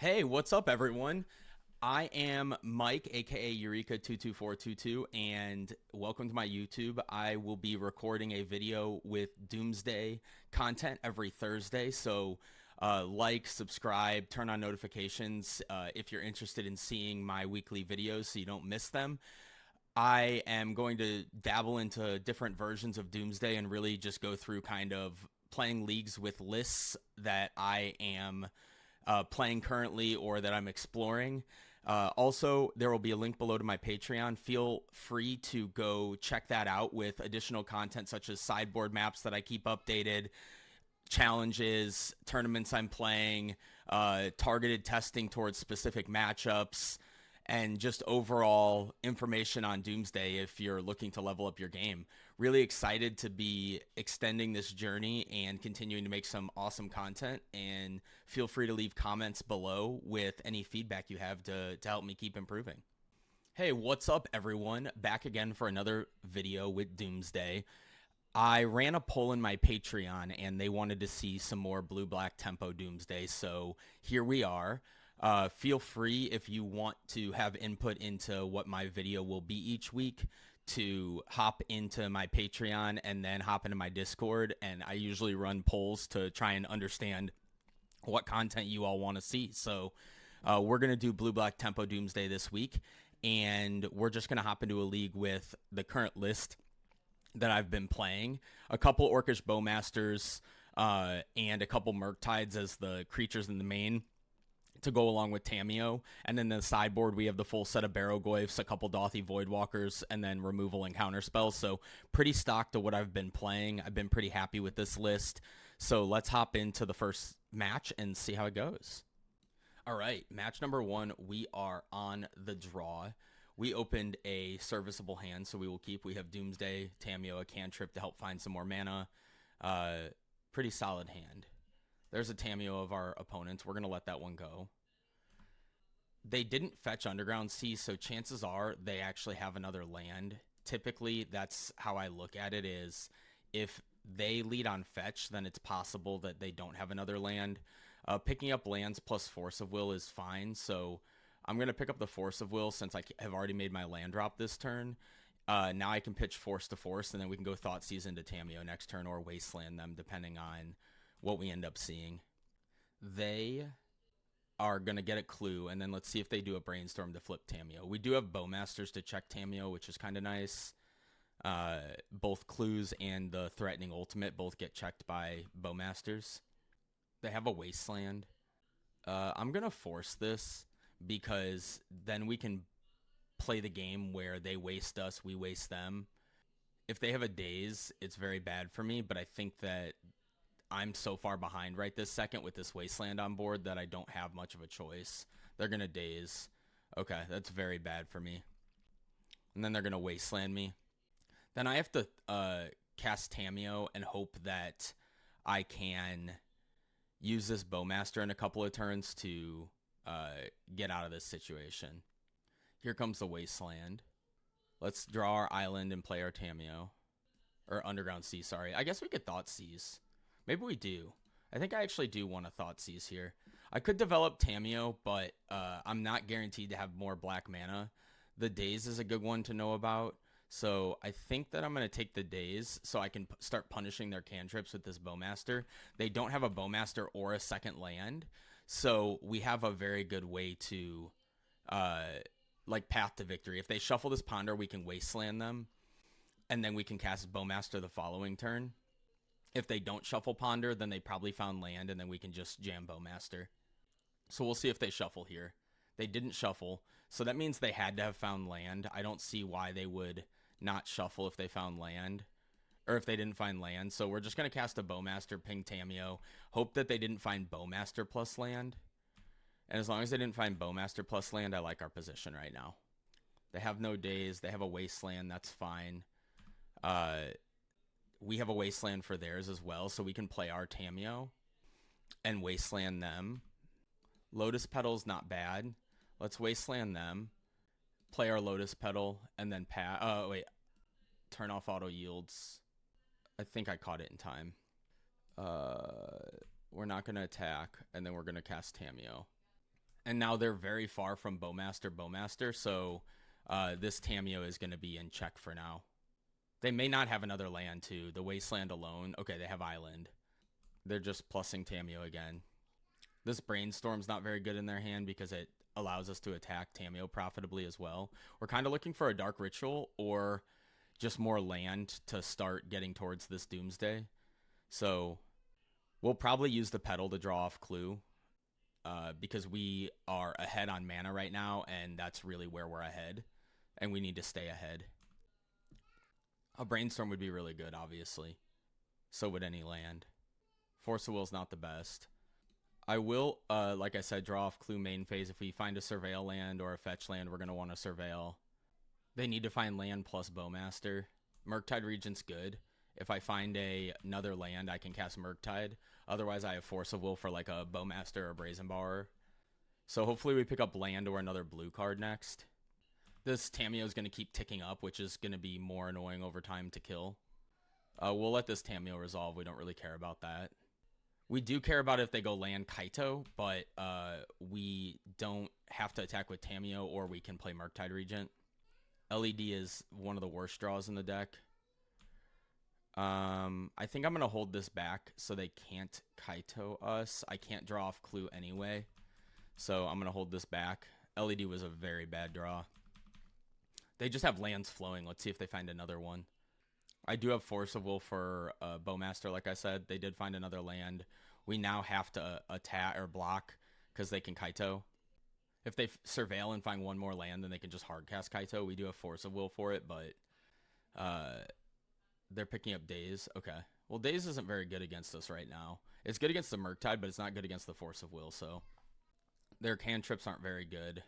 Hey, what's up, everyone? I am Mike, aka Eureka22422, and welcome to my YouTube. I will be recording a video with Doomsday content every Thursday, so like, subscribe, turn on notifications if you're interested in seeing my weekly videos so you don't miss them. I am going to dabble into different versions of Doomsday and really just go through kind of playing leagues with lists that I am playing currently or that I'm exploring. Also, there will be a link below to my Patreon. Feel free to go check that out with additional content such as sideboard maps that I keep updated, challenges, tournaments I'm playing, targeted testing towards specific matchups, and just overall information on Doomsday if you're looking to level up your game. Really excited to be extending this journey and continuing to make some awesome content. And feel free to leave comments below with any feedback you have to help me keep improving. Hey, what's up, everyone? Back again for another video with Doomsday. I ran a poll in my Patreon and they wanted to see some more blue-black tempo Doomsday, so here we are. Feel free, if you want to have input into what my video will be each week, to hop into my Patreon and then hop into my Discord, and I usually run polls to try and understand what content you all want to see. So we're going to do blue-black tempo Doomsday this week, and we're just going to hop into a league with the current list that I've been playing. A couple Orcish Bowmasters and a couple Murktides as the creatures in the main to go along with Tamiyo. And then the sideboard, we have the full set of Barrowgoyfs, a couple Dothy Voidwalkers, and then removal and counter spells. So pretty stocked to what I've been playing. I've been pretty happy with this list. So let's hop into the first match and see how it goes. All right, match number one, we are on the draw. We opened a serviceable hand, so we will keep. We have Doomsday, Tamiyo, a cantrip to help find some more mana. Pretty solid hand. There's a Tamiyo of our opponents. We're going to let that one go. They didn't fetch Underground Sea, so chances are they actually have another land. Typically, that's how I look at it, is if they lead on fetch, then it's possible that they don't have another land. Picking up lands plus Force of Will is fine, so I'm going to pick up the Force of Will since I have already made my land drop this turn. Now I can pitch Force to Force, and then we can go Thoughtseize into Tamiyo next turn or Wasteland them, depending on what we end up seeing. They are going to get a Clue, and then let's see if they do a Brainstorm to flip Tamiyo. We do have Bowmasters to check Tamiyo, which is kind of nice. Both Clues and the Threatening Ultimate both get checked by Bowmasters. They have a Wasteland. I'm going to force this because then we can play the game where they waste us, we waste them. If they have a Daze, it's very bad for me, but I think that I'm so far behind right this second with this Wasteland on board that I don't have much of a choice. They're going to Daze. Okay, that's very bad for me. And then they're going to Wasteland me. Then I have to cast Tamiyo and hope that I can use this Bowmaster in a couple of turns to get out of this situation. Here comes the Wasteland. Let's draw our island and play our Tamiyo. Or Underground Sea, sorry. I guess we could Thoughtseize. Maybe we do. I think I actually do want to Thoughtseize here. I could develop Tamiyo, but I'm not guaranteed to have more black mana. The Daze is a good one to know about. So I think that I'm going to take the Daze so I can start punishing their cantrips with this Bowmaster. They don't have a Bowmaster or a second land. So we have a very good way to like path to victory. If they shuffle this Ponder, we can Wasteland them. And then we can cast Bowmaster the following turn. If they don't shuffle Ponder, then they probably found land, and then we can just jam Bowmaster. So we'll see if they shuffle here. They didn't shuffle, so that means they had to have found land. I don't see why they would not shuffle if they found land, or if they didn't find land. So we're just going to cast a Bowmaster, ping Tamiyo, hope that they didn't find Bowmaster plus land. And as long as they didn't find Bowmaster plus land, I like our position right now. They have no Daze. They have a Wasteland. That's fine. We have a Wasteland for theirs as well, so we can play our Tamiyo and Wasteland them. Lotus Petal's not bad. Let's Wasteland them, play our Lotus Petal, and then turn off auto yields. I think I caught it in time. We're not going to attack, and then we're going to cast Tamiyo. And now they're very far from Bowmaster, so this Tameo is going to be in check for now. They may not have another land, too. The Wasteland alone. Okay, they have Island. They're just plussing Tameo again. This Brainstorm's not very good in their hand because it allows us to attack Tameo profitably as well. We're kind of looking for a Dark Ritual or just more land to start getting towards this Doomsday. So we'll probably use the Petal to draw off Clue because we are ahead on mana right now, and that's really where we're ahead, and we need to stay ahead. A Brainstorm would be really good, obviously. So would any land. Force of Will's not the best. I will, like I said, draw off Clue main phase. If we find a Surveil land or a Fetch land, we're going to want to Surveil. They need to find land plus Bowmaster. Murktide Regent's good. If I find another land, I can cast Murktide. Otherwise, I have Force of Will for like a Bowmaster or a Brazen Borrower. So hopefully we pick up land or another blue card next. This Tameo is going to keep ticking up, which is going to be more annoying over time to kill. We'll let this Tameo resolve. We don't really care about that. We do care about if they go land Kaito, but we don't have to attack with Tameo, or we can play Murktide Regent. LED is one of the worst draws in the deck. I think I'm going to hold this back so they can't Kaito us. I can't draw off Clue anyway, so I'm going to hold this back. LED was a very bad draw. They just have lands flowing. Let's see if they find another one. I do have Force of Will for Bowmaster, like I said. They did find another land. We now have to attack or block because they can Kaito. If they Surveil and find one more land, then they can just hardcast Kaito. We do have Force of Will for it, but they're picking up Daze. Okay. Well, Daze isn't very good against us right now. It's good against the Murktide, but it's not good against the Force of Will, so their cantrips aren't very good.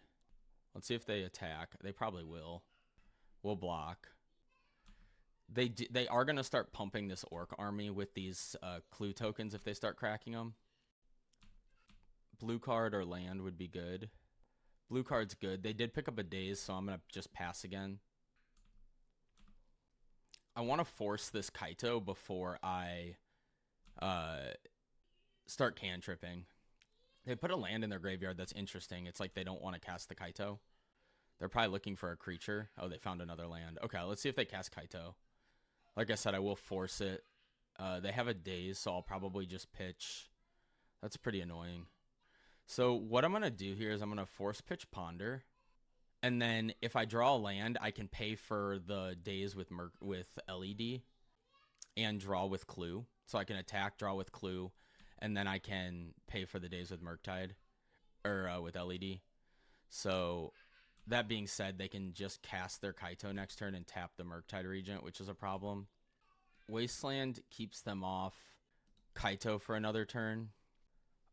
Let's see if they attack. They probably will. We'll block. They are going to start pumping this Orc army with these Clue tokens if they start cracking them. Blue card or land would be good. Blue card's good. They did pick up a Daze, so I'm going to just pass again. I want to force this Kaito before I start cantripping. They put a land in their graveyard that's interesting. It's like they don't want to cast the Kaito. They're probably looking for a creature. Oh, they found another land. Okay, let's see if they cast Kaito. Like I said, I will force it. They have a Daze, so I'll probably just pitch. That's pretty annoying. So what I'm going to do here is I'm going to force pitch Ponder. And then if I draw a land, I can pay for the Daze with LED and draw with Clue. So I can attack, draw with Clue, and then I can pay for the Daze with Murktide or with LED. So that being said, they can just cast their Kaito next turn and tap the Murktide Regent, which is a problem. Wasteland keeps them off Kaito for another turn.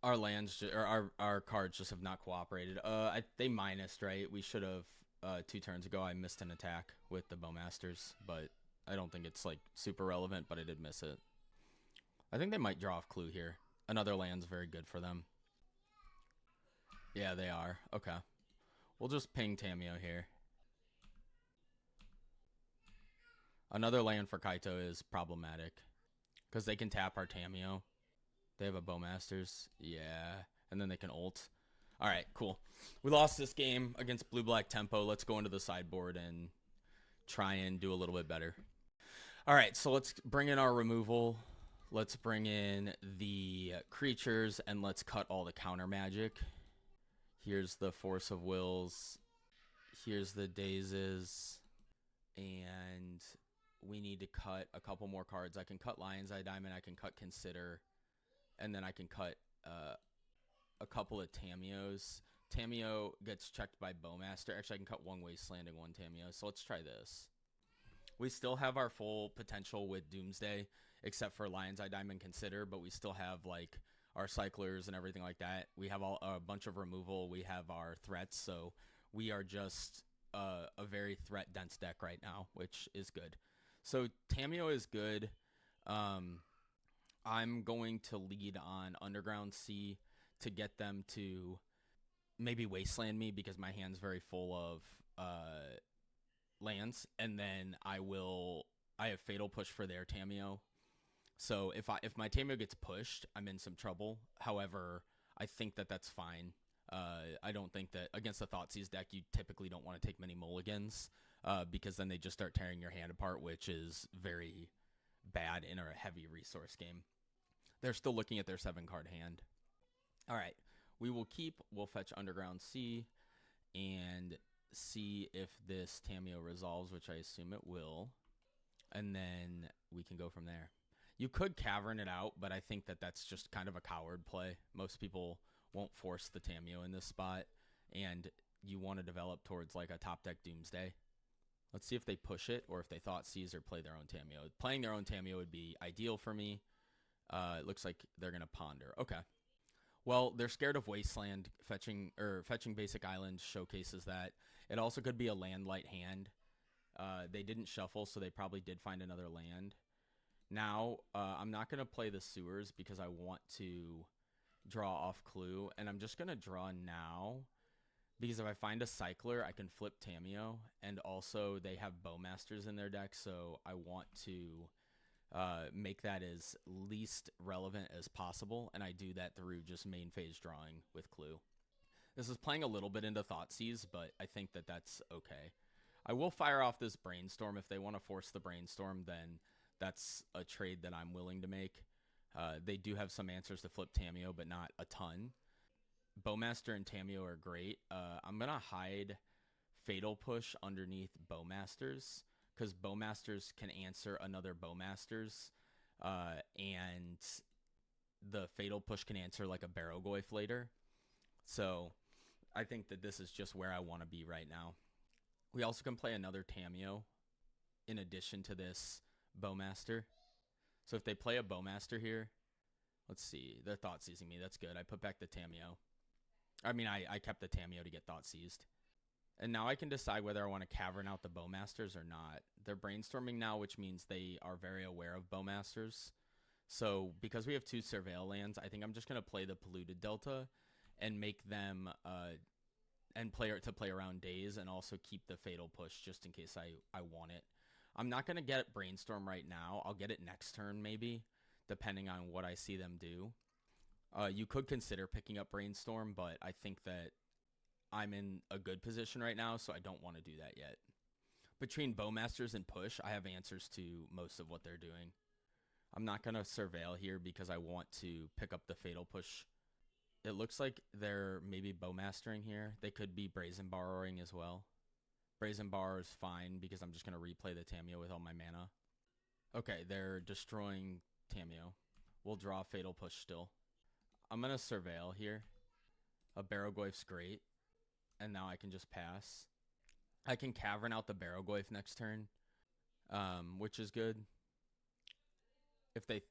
Our lands, our cards just have not cooperated. They minused, right? We should have 2 turns ago. I missed an attack with the Bowmasters, but I don't think it's like super relevant, but I did miss it. I think they might draw off Clue here. Another land's very good for them. Yeah, they are. Okay. We'll just ping Tameo here. Another land for Kaito is problematic because they can tap our Tameo. They have a Bowmasters. Yeah. And then they can ult. All right, cool. We lost this game against Blue-Black Tempo. Let's go into the sideboard and try and do a little bit better. All right, so let's bring in our removal. Let's bring in the creatures, and let's cut all the counter magic. Here's the Force of Wills. Here's the Dazes. And we need to cut a couple more cards. I can cut Lion's Eye Diamond. I can cut Consider. And then I can cut a couple of Tameos. Tameo gets checked by Bowmaster. Actually, I can cut one Wasteland and one Tameo. So let's try this. We still have our full potential with Doomsday, except for Lion's Eye Diamond Consider, but we still have like our cyclers and everything like that. We have a bunch of removal. We have our threats, so we are just a very threat-dense deck right now, which is good. So Tameo is good. I'm going to lead on Underground Sea to get them to maybe Wasteland me because my hand's very full of lands, and then I have Fatal Push for their Tameo. So if my Tameo gets pushed, I'm in some trouble. However, I think that's fine. I I don't think that against the Thoughtseize deck, you typically don't want to take many mulligans because then they just start tearing your hand apart, which is very bad in a heavy resource game. They're still looking at their 7-card hand. All right, we will keep. We'll fetch Underground Sea and see if this Tamiyo resolves, which I assume it will. And then we can go from there. You could Cavern it out, but I think that that's just kind of a coward play. Most people won't force the Tamiyo in this spot, and you want to develop towards like a top deck Doomsday. Let's see if they push it or if they Thoughtseize or play their own Tamiyo. Playing their own Tamiyo would be ideal for me. It looks like they're going to Ponder. Okay. Well, they're scared of Wasteland. Fetching Basic Island showcases that. It also could be a land light hand. They didn't shuffle, so they probably did find another land. Now, I'm not going to play the Sewers because I want to draw off Clue, and I'm just going to draw now because if I find a Cycler, I can flip Tamiyo, and also they have Bowmasters in their deck, so I want to make that as least relevant as possible, and I do that through just main phase drawing with Clue. This is playing a little bit into Thoughtseize, but I think that that's okay. I will fire off this Brainstorm. If they want to force the Brainstorm, then that's a trade that I'm willing to make. They do have some answers to flip Tamiyo, but not a ton. Bowmaster and Tamiyo are great. I'm going to hide Fatal Push underneath Bowmasters, because Bowmasters can answer another Bowmasters, and the Fatal Push can answer like a Barrowgoyf later. So I think that this is just where I want to be right now. We also can play another Tamiyo in addition to this Bowmaster. So if they play a Bowmaster here, let's see. They're Thoughtseizing me. That's good. I put back the Tamiyo. I mean, I kept the Tamiyo to get Thoughtseized. And now I can decide whether I want to Cavern out the Bowmasters or not. They're Brainstorming now, which means they are very aware of Bowmasters. So because we have 2 Surveil lands, I think I'm just going to play the Polluted Delta and make them and play around Daze, and also keep the Fatal Push just in case I want it. I'm not going to get Brainstorm right now. I'll get it next turn maybe, depending on what I see them do. You could consider picking up Brainstorm, but I think that I'm in a good position right now, so I don't want to do that yet. Between Bowmasters and Push, I have answers to most of what they're doing. I'm not going to Surveil here because I want to pick up the Fatal Push. It looks like they're maybe Bowmastering here. They could be Brazen Borrowing as well. Brazen Borrower is fine because I'm just going to replay the Tamiyo with all my mana. Okay, they're destroying Tamiyo. We'll draw Fatal Push still. I'm going to Surveil here. A Barrowgoyf's great. And now I can just pass. I can Cavern out the Barrowgoyf next turn, which is good. If they...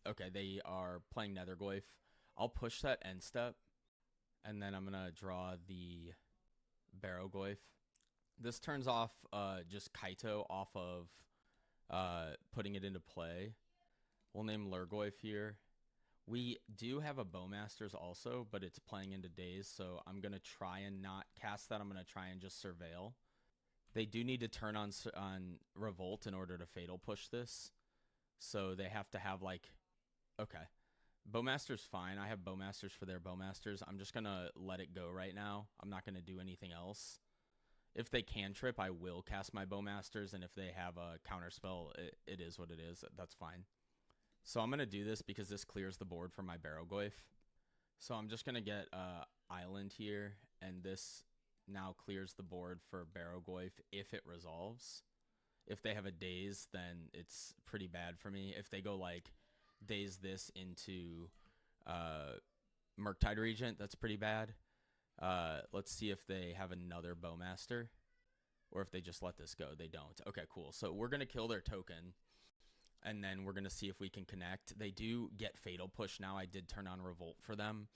Okay, they are playing Nethergoyf. I'll push that end step, and then I'm going to draw the Barrowgoyf. This turns off just Kaito off of putting it into play. We'll name Lurgoyf here. We do have a Bowmasters also, but it's playing into Daze, so I'm going to try and not cast that. I'm going to try and just Surveil. They do need to turn on Revolt in order to Fatal Push this, so they have to have like... Okay. Bowmaster's fine. I have Bowmasters for their Bowmasters. I'm just going to let it go right now. I'm not going to do anything else. If they cantrip, I will cast my Bowmasters, and if they have a counterspell, it is what it is. That's fine. So I'm going to do this because this clears the board for my Barrowgoyf. So I'm just going to get Island here, and this now clears the board for Barrowgoyf if it resolves. If they have a Daze, then it's pretty bad for me. If they go like Daze this into Murktide Regent, that's pretty bad. Let's see if they have another Bowmaster, or if they just let this go. They don't. Okay, cool. So we're going to kill their token, and then we're going to see if we can connect. They do get Fatal Push now. I did turn on Revolt for them,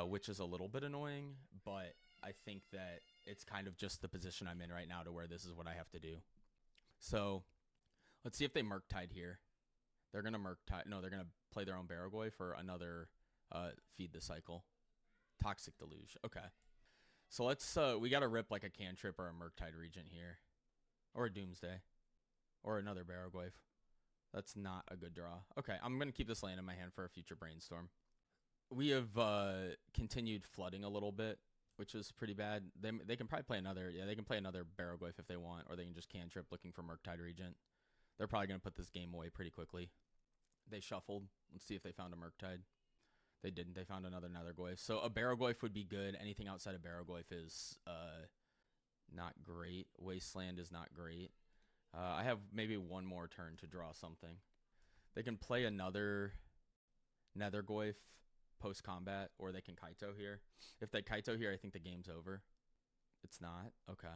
which is a little bit annoying, but I think that it's kind of just the position I'm in right now to where this is what I have to do. So let's see if they Murktide here. They're going to Murktide. No, they're going to play their own Barrowgoyf for another Feed the Cycle. Toxic Deluge. Okay. So let's, we got to rip like a Cantrip or a Murktide Regent here. Or a Doomsday. Or another Barrowgoyf. That's not a good draw. Okay, I'm going to keep this land in my hand for a future Brainstorm. We have continued flooding a little bit which is pretty bad. They can probably play another. Yeah, they can play another Barrowglyph if they want, or they can just cantrip looking for Murktide Regent. They're probably going to put this game away pretty quickly. They shuffled. Let's see if they found a Murktide. They didn't. They found another Netherglyph. So a Barrowglyph would be good. Anything outside of Barrowglyph is not great. Wasteland is not great. I have maybe one more turn to draw something. They can play another Netherglyph post-combat, or they can Kaito here. If they Kaito here, I think the game's over. It's not. Okay.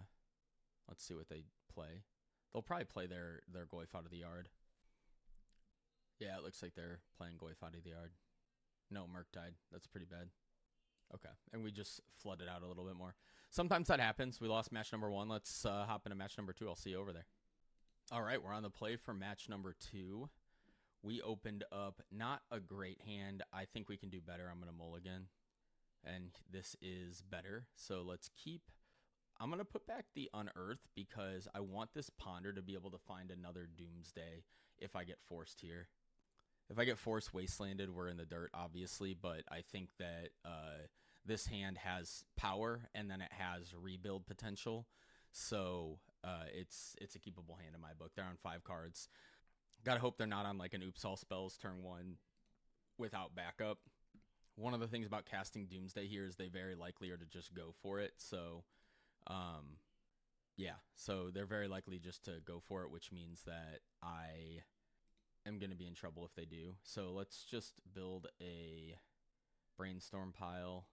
Let's see what they play. They'll probably play their Goyf out of the yard. Yeah, it looks like they're playing Goyf out of the yard. No, Murktide. That's pretty bad. Okay, and we just flooded out a little bit more. Sometimes that happens. We lost match number 1. Let's hop into match number 2. I'll see you over there. All right, we're on the play for match number 2. We opened up not a great hand. I think we can do better. I'm going to mulligan, and this is better. So let's keep. I'm going to put back the Unearth because I want this Ponder to be able to find another Doomsday if I get forced here. If I get forced wastelanded, we're in the dirt, obviously, but I think that this hand has power, and then it has rebuild potential. So it's a keepable hand in my book. They're on 5 cards. Gotta hope they're not on like an Oops All Spells turn 1 without backup. One of the things about casting Doomsday here is they very likely are to just go for it. So, yeah. So they're very likely just to go for it, which means that I am going to be in trouble if they do. So let's just build a Brainstorm pile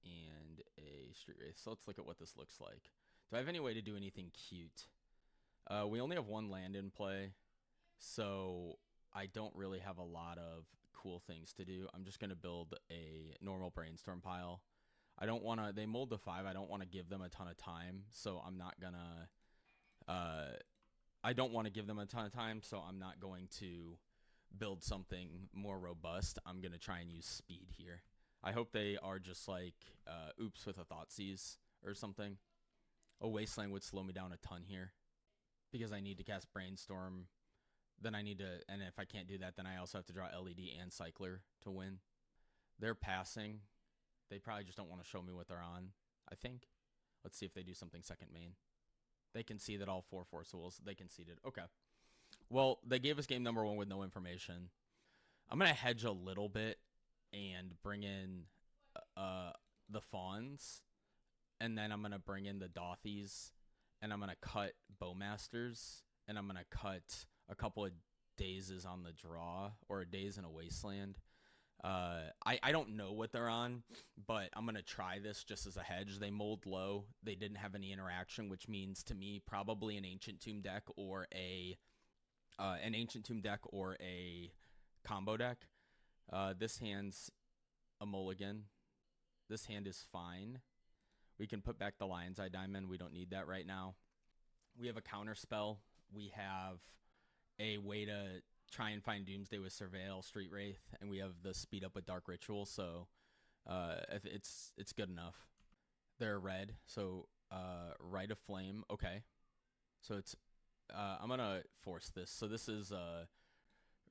and a Street Wraith. So let's look at what this looks like. Do I have any way to do anything cute? We only have 1 land in play, so I don't really have a lot of cool things to do. I'm just going to build a normal Brainstorm pile. I don't want to, they mold the 5. I don't want to give them a ton of time, so I'm not going to, I don't want to give them a ton of time, so I'm not going to build something more robust. I'm going to try and use speed here. I hope they are just like Oops with a Thoughtseize or something. A Wasteland would slow me down a ton here because I need to cast Brainstorm. Then I need to, and if I can't do that, then I also have to draw LED and Cycler to win. They're passing. They probably just don't want to show me what they're on, I think. Let's see if they do something second main. They can see that all 4 Force Wills. They conceded. Okay. Well, they gave us game number 1 with no information. I'm going to hedge a little bit and bring in the Fawns. And then I'm going to bring in the Dothies. And I'm going to cut Bowmasters. And I'm going to cut a couple of Dazes on the draw. Or a Daze in a Wasteland. I don't know what they're on, but I'm going to try this just as a hedge. They mold low. They didn't have any interaction, which means to me probably an Ancient Tomb deck or a combo deck. This hand's a mulligan. This hand is fine. We can put back the Lion's Eye Diamond. We don't need that right now. We have a counter spell. We have a way to try and find Doomsday with Surveil, Street Wraith, and we have the speed up with Dark Ritual, so it's good enough. They're red, so Rite of Flame, okay. So it's, I'm going to force this. So this is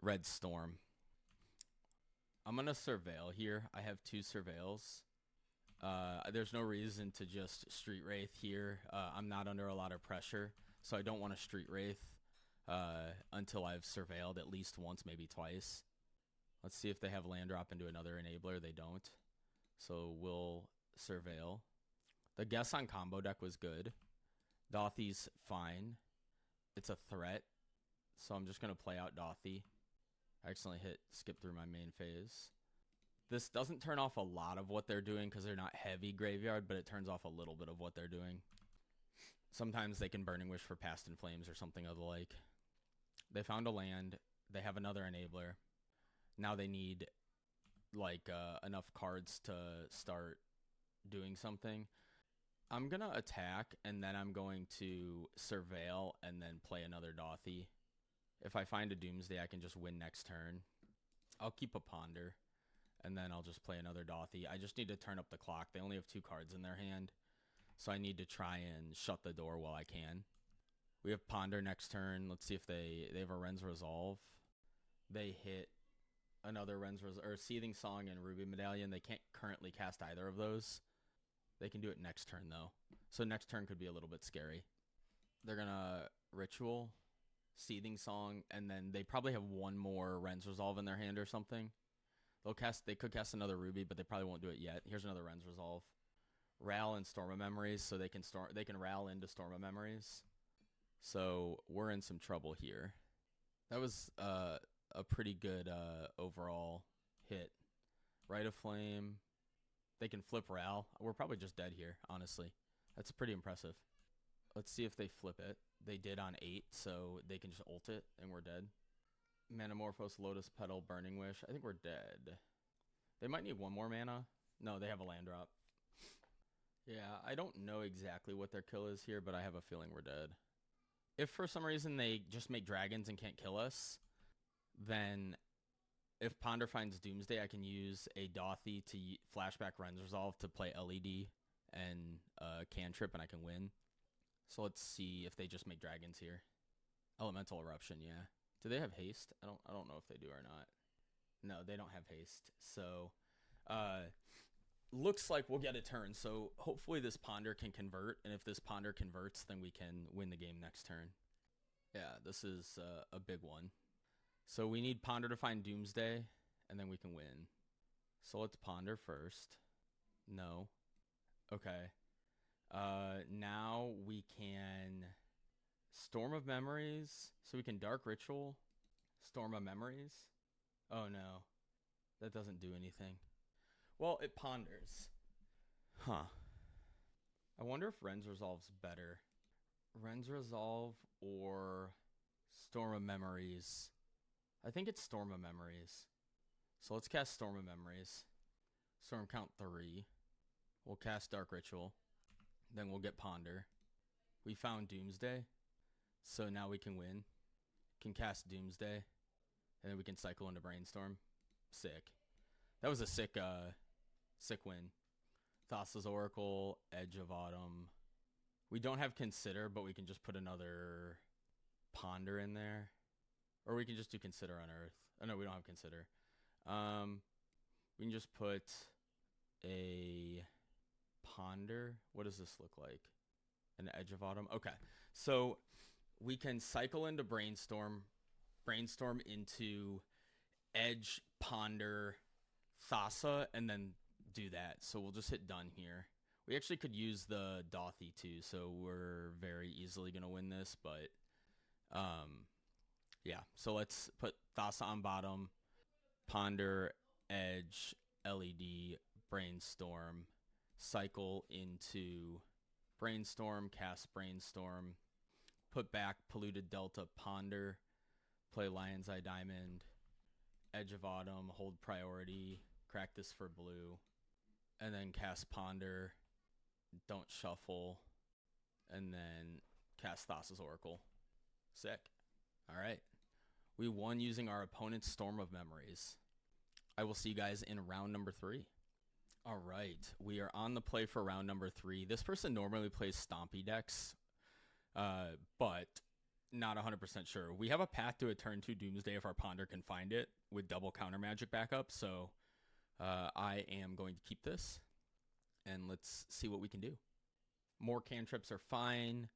Red Storm. I'm going to Surveil here. I have 2 Surveils. There's no reason to just Street Wraith here. I'm not under a lot of pressure, so I don't want to Street Wraith until I've surveilled at least once, maybe twice. Let's see if they have land drop into another enabler. They don't. So we'll surveil. The guess on combo deck was good. Dothy's fine. It's a threat. So I'm just going to play out Dothy. I accidentally skip through my main phase. This doesn't turn off a lot of what they're doing because they're not heavy graveyard, but it turns off a little bit of what they're doing. Sometimes they can Burning Wish for Past in Flames or something of the like. They found a land. They have another enabler. Now they need like enough cards to start doing something. I'm going to attack, and then I'm going to surveil and then play another Dothy. If I find a Doomsday, I can just win next turn. I'll keep a Ponder, and then I'll just play another Dothy. I just need to turn up the clock. They only have 2 cards in their hand, so I need to try and shut the door while I can. We have Ponder next turn. Let's see if they have a Ren's Resolve. They hit another Ren's Resolve, or Seething Song and Ruby Medallion. They can't currently cast either of those. They can do it next turn, though. So next turn could be a little bit scary. They're going to Ritual, Seething Song, and then they probably have one more Ren's Resolve in their hand or something. They could cast another Ruby, but they probably won't do it yet. Here's another Ren's Resolve. Ral and Storm of Memories, so they can Ral into Storm of Memories. So we're in some trouble here. That was a pretty good overall hit. Rite of Flame. They can flip Ral. We're probably just dead here, honestly. That's pretty impressive. Let's see if they flip it. They did on 8, so they can just ult it, and we're dead. Manamorphose, Lotus Petal, Burning Wish. I think we're dead. They might need one more mana. No, they have a land drop. Yeah, I don't know exactly what their kill is here, but I have a feeling we're dead. If for some reason they just make dragons and can't kill us, then if Ponder finds Doomsday, I can use a Dothy to flashback Ren's Resolve to play LED and cantrip, and I can win. So let's see if they just make dragons here. Elemental Eruption, yeah. Do they have haste? I don't know if they do or not. No, they don't have haste. So looks like we'll get a turn. So hopefully this Ponder can convert, and if this Ponder converts, then we can win the game next turn. Yeah, this is a big one. So we need Ponder to find Doomsday, and then we can win. So let's Ponder first. No. Okay. Now we can Storm of Memories. So we can Dark Ritual. Storm of Memories. Oh, no. That doesn't do anything. Well, it ponders. Huh. I wonder if Ren's Resolve's better. Ren's Resolve or Storm of Memories. I think it's Storm of Memories. So let's cast Storm of Memories. Storm count 3. We'll cast Dark Ritual. Then we'll get Ponder. We found Doomsday. So now we can win. Can cast Doomsday. And then we can cycle into Brainstorm. Sick. That was a sick win. Thassa's Oracle, Edge of Autumn. We don't have Consider, but we can just put another Ponder in there. Or we can just do Consider on Earth. Oh, no, we don't have Consider. We can just put a Ponder. What does this look like? An Edge of Autumn? Okay. So we can cycle into Brainstorm into Edge, Ponder, Thassa, and then do that. So we'll just hit done here. We actually could use the Dothy too, so we're very easily going to win this, but yeah. So let's put Thassa on bottom, Ponder, Edge, LED, Brainstorm, cycle into Brainstorm, cast Brainstorm, put back Polluted Delta, Ponder, play Lion's Eye Diamond, Edge of Autumn, hold priority, crack this for blue, and then cast Ponder, don't shuffle, and then cast Thassa's Oracle. Sick. All right. We won using our opponent's Storm of Memories. I will see you guys in round number 3. All right. We are on the play for round number 3. This person normally plays Stompy decks, but not 100% sure. We have a path to a turn 2 Doomsday if our Ponder can find it with double counter magic backup. So I am going to keep this, and let's see what we can do. More cantrips are fine.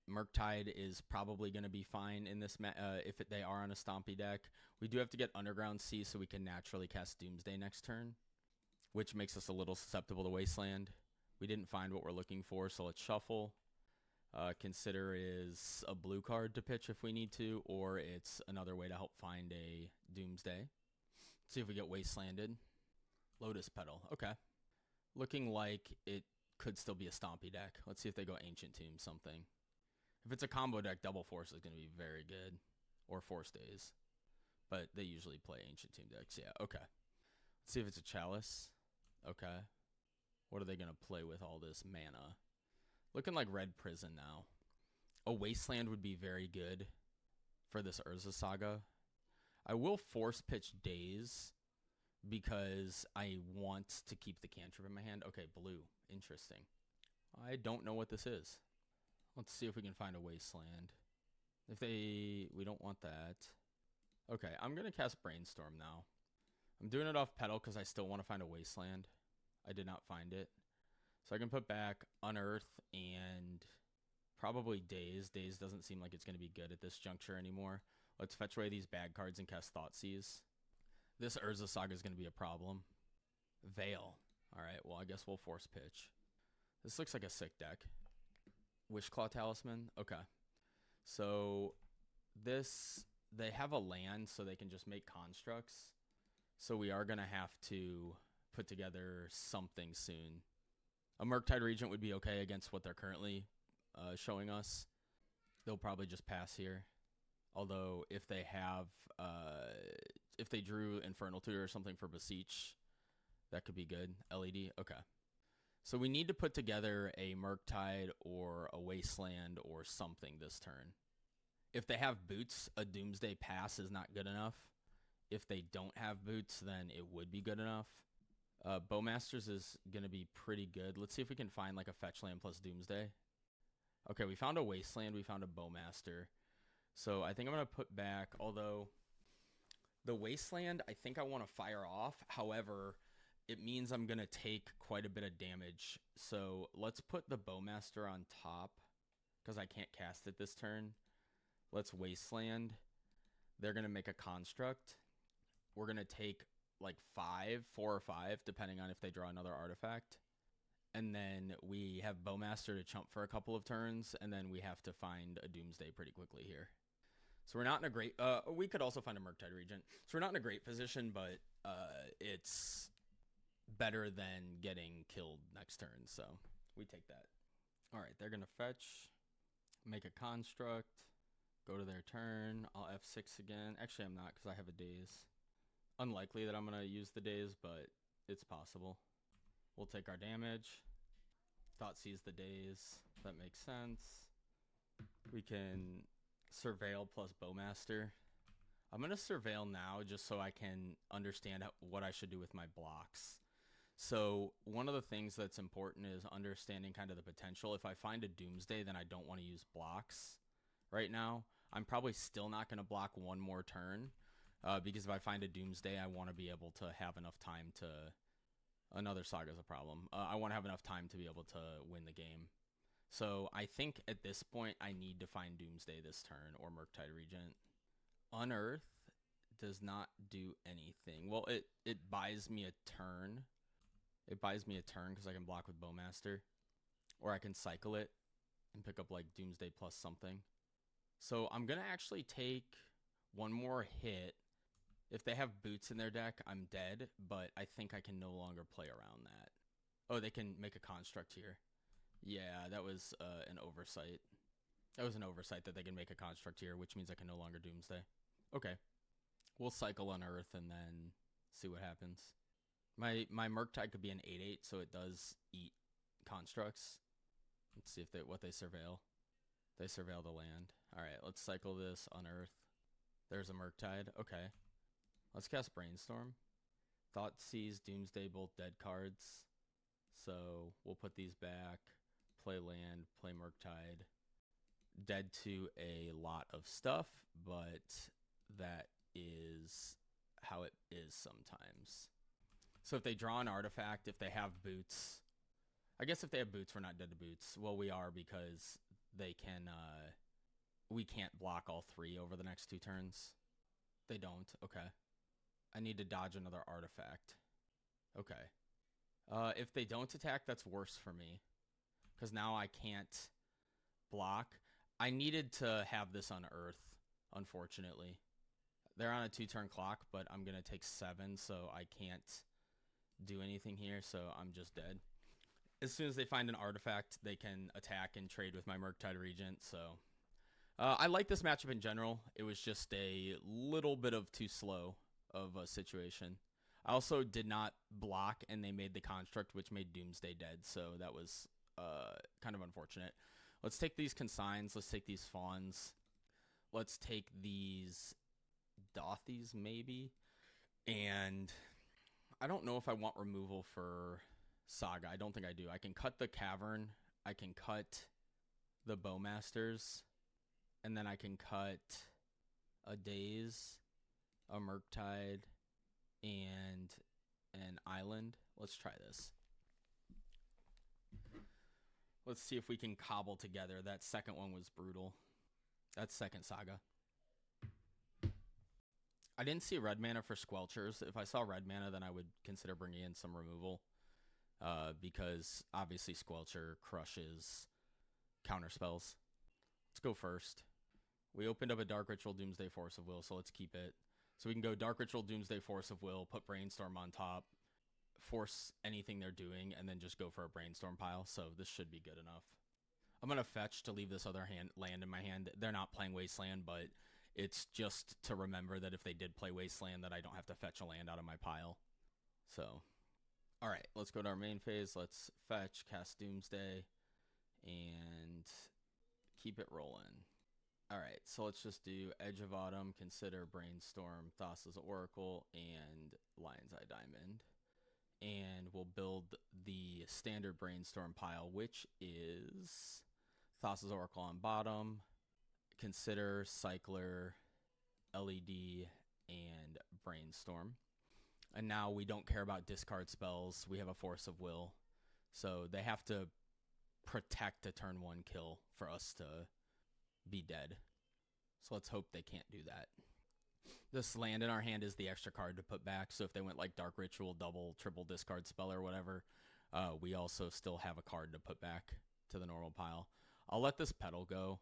Murktide is probably going to be fine in this if they are on a Stompy deck. We do have to get Underground Sea so we can naturally cast Doomsday next turn, which makes us a little susceptible to Wasteland. We didn't find what we're looking for, so let's shuffle. Consider is a blue card to pitch if we need to, or it's another way to help find a Doomsday. See if we get Wastelanded. Lotus Petal. Okay. Looking like it could still be a Stompy deck. Let's see if they go Ancient Tomb something. If it's a combo deck, Double Force is going to be very good. Or Force Days. But they usually play Ancient Tomb decks. Yeah, okay. Let's see if it's a Chalice. Okay. What are they going to play with all this mana? Looking like Red Prison now. A Wasteland would be very good for this Urza Saga. I will force pitch Daze because I want to keep the cantrip in my hand. Okay, blue. Interesting. I don't know what this is. Let's see if we can find a Wasteland. We don't want that. Okay, I'm going to cast Brainstorm now. I'm doing it off Petal because I still want to find a Wasteland. I did not find it. So I can put back Unearth and probably Daze. Daze doesn't seem like it's going to be good at this juncture anymore. Let's fetch away these bad cards and cast Thoughtseize. This Urza Saga is going to be a problem. Veil. Alright, well, I guess we'll force pitch. This looks like a sick deck. Wishclaw Talisman. Okay. So this, they have a land, so they can just make constructs. So we are going to have to put together something soon. A Murktide Regent would be okay against what they're currently showing us. They'll probably just pass here. Although if they have, if they drew Infernal Tutor or something for Beseech, that could be good. LED, okay. So we need to put together a Murktide or a Wasteland or something this turn. If they have Boots, a Doomsday Pass is not good enough. If they don't have Boots, then it would be good enough. Bowmasters is going to be pretty good. Let's see if we can find like a fetch land plus Doomsday. Okay, we found a Wasteland. We found a Bowmaster. So I think I'm going to put back, although the Wasteland, I think I want to fire off. However, it means I'm going to take quite a bit of damage. So let's put the Bowmaster on top because I can't cast it this turn. Let's Wasteland. They're going to make a construct. We're going to take like 4 or 5, depending on if they draw another artifact. And then we have Bowmaster to chump for a couple of turns, and then we have to find a Doomsday pretty quickly here. So we're not in a great... we could also find a Murktide Regent. So we're not in a great position, but it's better than getting killed next turn, so we take that. All right, they're going to fetch, make a construct, go to their turn. I'll F6 again. Actually, I'm not because I have a Daze. Unlikely that I'm going to use the Daze, but it's possible. We'll take our damage. Thoughtseize the Daze. That makes sense. We can Surveil plus Bowmaster. I'm going to Surveil now just so I can understand what I should do with my blocks. So one of the things that's important is understanding kind of the potential. If I find a Doomsday, then I don't want to use blocks right now. I'm probably still not going to block one more turn because if I find a Doomsday, I want to be able to have enough time to... Another Saga is a problem. I want to have enough time to be able to win the game. So I think at this point, I need to find Doomsday this turn or Murktide Regent. Unearth does not do anything. Well, it buys me a turn. It buys me a turn because I can block with Bowmaster. Or I can cycle it and pick up like Doomsday plus something. So I'm going to actually take one more hit. If they have Boots in their deck, I'm dead. But I think I can no longer play around that. Oh, they can make a construct here. Yeah, that was an oversight. That was an oversight that they can make a construct here, which means I can no longer Doomsday. Okay. We'll cycle Unearth and then see what happens. My Murktide could be an 8/8, so it does eat constructs. Let's see if what they surveil. They surveil the land. All right, let's cycle this Unearth. There's a Murktide. Okay. Let's cast Brainstorm. Thoughtseize, Doomsday, both dead cards. So we'll put these back. Play land, play Murktide. Dead to a lot of stuff, but that is how it is sometimes. So if they draw an artifact, if they have Boots, I guess if they have Boots, we're not dead to Boots. Well, we are because they can, we can't block all 3 over the next 2 turns. They don't. Okay. I need to dodge another artifact. Okay. If they don't attack, that's worse for me. Because now I can't block. I needed to have this on Earth, unfortunately. They're on a 2-turn clock, but I'm going to take 7, so I can't do anything here, so I'm just dead. As soon as they find an artifact, they can attack and trade with my Murktide Regent, so... I like this matchup in general. It was just a little bit of too slow of a situation. I also did not block, and they made the construct, which made Doomsday dead, so that was kind of unfortunate. Let's take these consigns. Let's take these fawns. Let's take these Dothies, maybe. And I don't know if I want removal for Saga. I don't think I do. I can cut the Cavern. I can cut the Bowmasters. And then I can cut a Daze, a Murktide, and an Island. Let's try this. Let's see if we can cobble together. That second one was brutal. That's second Saga. I didn't see red mana for Squelchers. If I saw red mana, then I would consider bringing in some removal. Because obviously Squelcher crushes counter spells. Let's go first. We opened up a Dark Ritual Doomsday Force of Will, so let's keep it. So we can go Dark Ritual Doomsday Force of Will, put Brainstorm on top, force anything they're doing, and then just go for a Brainstorm pile. So this should be good enough. I'm going to fetch to leave this other land in my hand. They're not playing Wasteland, but it's just to remember that if they did play Wasteland, that I don't have to fetch a land out of my pile. So, all right, let's go to our main phase. Let's fetch, cast Doomsday, and keep it rolling. All right, so let's just do Edge of Autumn, consider Brainstorm, Thassa's Oracle, and Lion's Eye Diamond. And we'll build the standard Brainstorm pile, which is Thassa's Oracle on bottom, consider, Cycler, LED, and Brainstorm. And now we don't care about discard spells. We have a Force of Will. So they have to protect a turn 1 kill for us to be dead. So let's hope they can't do that. This land in our hand is the extra card to put back. So if they went like Dark Ritual, double, triple discard spell or whatever, we also still have a card to put back to the normal pile. I'll let this Petal go.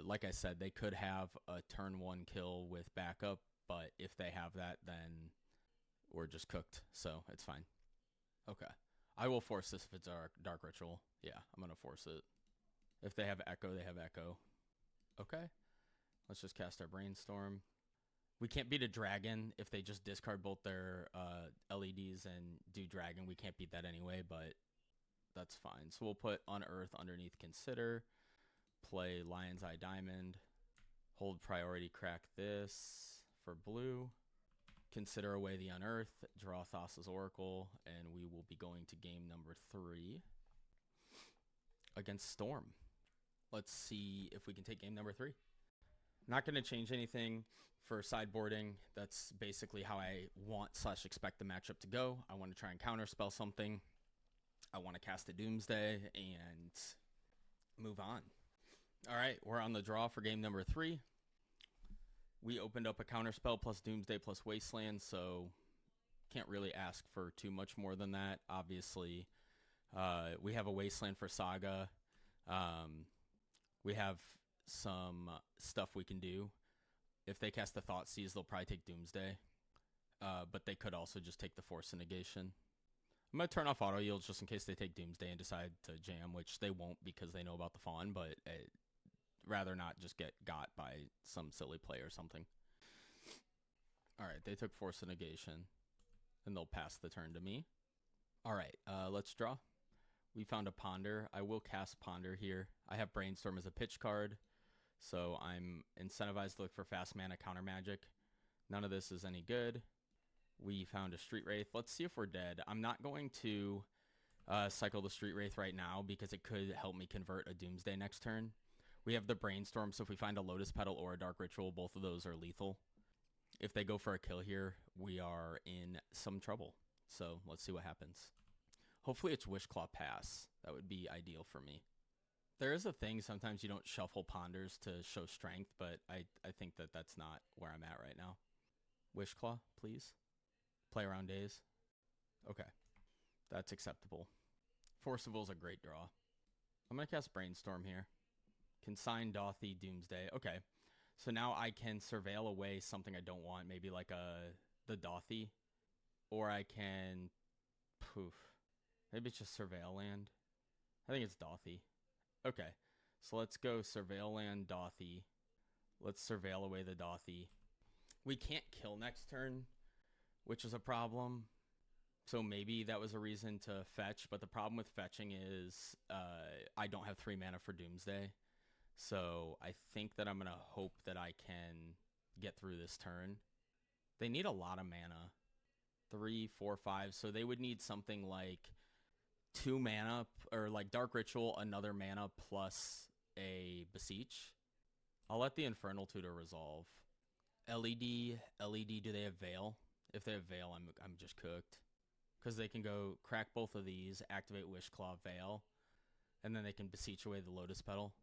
Like I said, they could have a turn 1 kill with backup, but if they have that, then we're just cooked. So it's fine. Okay. I will force this if it's our Dark Ritual. Yeah, I'm going to force it. If they have Echo, they have Echo. Okay. Let's just cast our Brainstorm. We can't beat a Dragon if they just discard both their LEDs and do Dragon. We can't beat that anyway, but that's fine. So we'll put Unearth underneath Consider. Play Lion's Eye Diamond. Hold priority, crack this for blue. Consider away the Unearth. Draw Thassa's Oracle. And we will be going to game number 3 against Storm. Let's see if we can take game number 3. Not going to change anything for sideboarding. That's basically how I want / expect the matchup to go. I want to try and counterspell something. I want to cast a Doomsday and move on. All right, we're on the draw for game number 3. We opened up a counterspell plus Doomsday plus Wasteland, so can't really ask for too much more than that. Obviously, we have a Wasteland for Saga. We have some stuff we can do. If they cast the Thoughtseize, they'll probably take Doomsday. But they could also just take the Force of Negation. I'm going to turn off auto yields just in case they take Doomsday and decide to jam, which they won't because they know about the Fawn, but rather not just get got by some silly play or something. All right, they took Force of Negation, and they'll pass the turn to me. All right, let's draw. We found a Ponder. I will cast Ponder here. I have Brainstorm as a pitch card, so I'm incentivized to look for fast mana counter magic. None of this is any good. We found a Street Wraith. Let's see if we're dead. I'm not going to cycle the Street Wraith right now because it could help me convert a Doomsday next turn. We have the Brainstorm, so if we find a Lotus Petal or a Dark Ritual, both of those are lethal. If they go for a kill here, we are in some trouble. So let's see what happens. Hopefully it's Wishclaw Pass. That would be ideal for me. There is a thing, sometimes you don't shuffle Ponders to show strength, but I think that that's not where I'm at right now. Wishclaw, please. Play around days. Okay. That's acceptable. Force of Will is a great draw. I'm going to cast Brainstorm here. Consign Dothy Doomsday. Okay. So now I can surveil away something I don't want, maybe like the Dothy. Or I can... Poof. Maybe it's just Surveil Land. I think it's Dothy. Okay. So let's go Surveil Land Dothy. Let's surveil away the Dothy. We can't kill next turn, which is a problem. So maybe that was a reason to fetch, but the problem with fetching is I don't have 3 mana for Doomsday. So I think that I'm going to hope that I can get through this turn. They need a lot of mana. 3, 4, 5. So they would need something like 2 mana, or like Dark Ritual, another mana plus a Beseech. I'll let the Infernal Tutor resolve. LED, do they have Veil? If they have Veil, I'm just cooked. Because they can go crack both of these, activate Wishclaw, Veil, And then they can beseech away the Lotus Petal.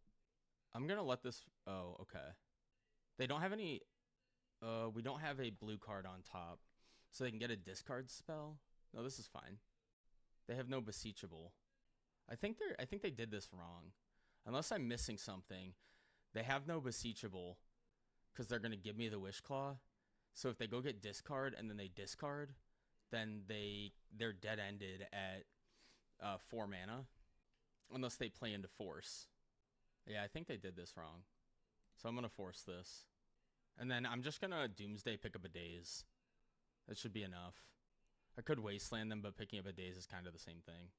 I'm going to let this... Oh, okay. They don't have any... we don't have a blue card on top. So they can get a discard spell. No, this is fine. They have no beseechable. I think they did this wrong. Unless I'm missing something. They have no beseechable. Because they're going to give me the Wish Claw. So if they go get discard and then they discard, then they're dead-ended at 4 mana. Unless they play into force. Yeah, I think they did this wrong. So I'm going to force this. And then I'm just going to Doomsday pick up a Daze. That should be enough. I could Wasteland them, but picking up a Daze is kind of the same thing.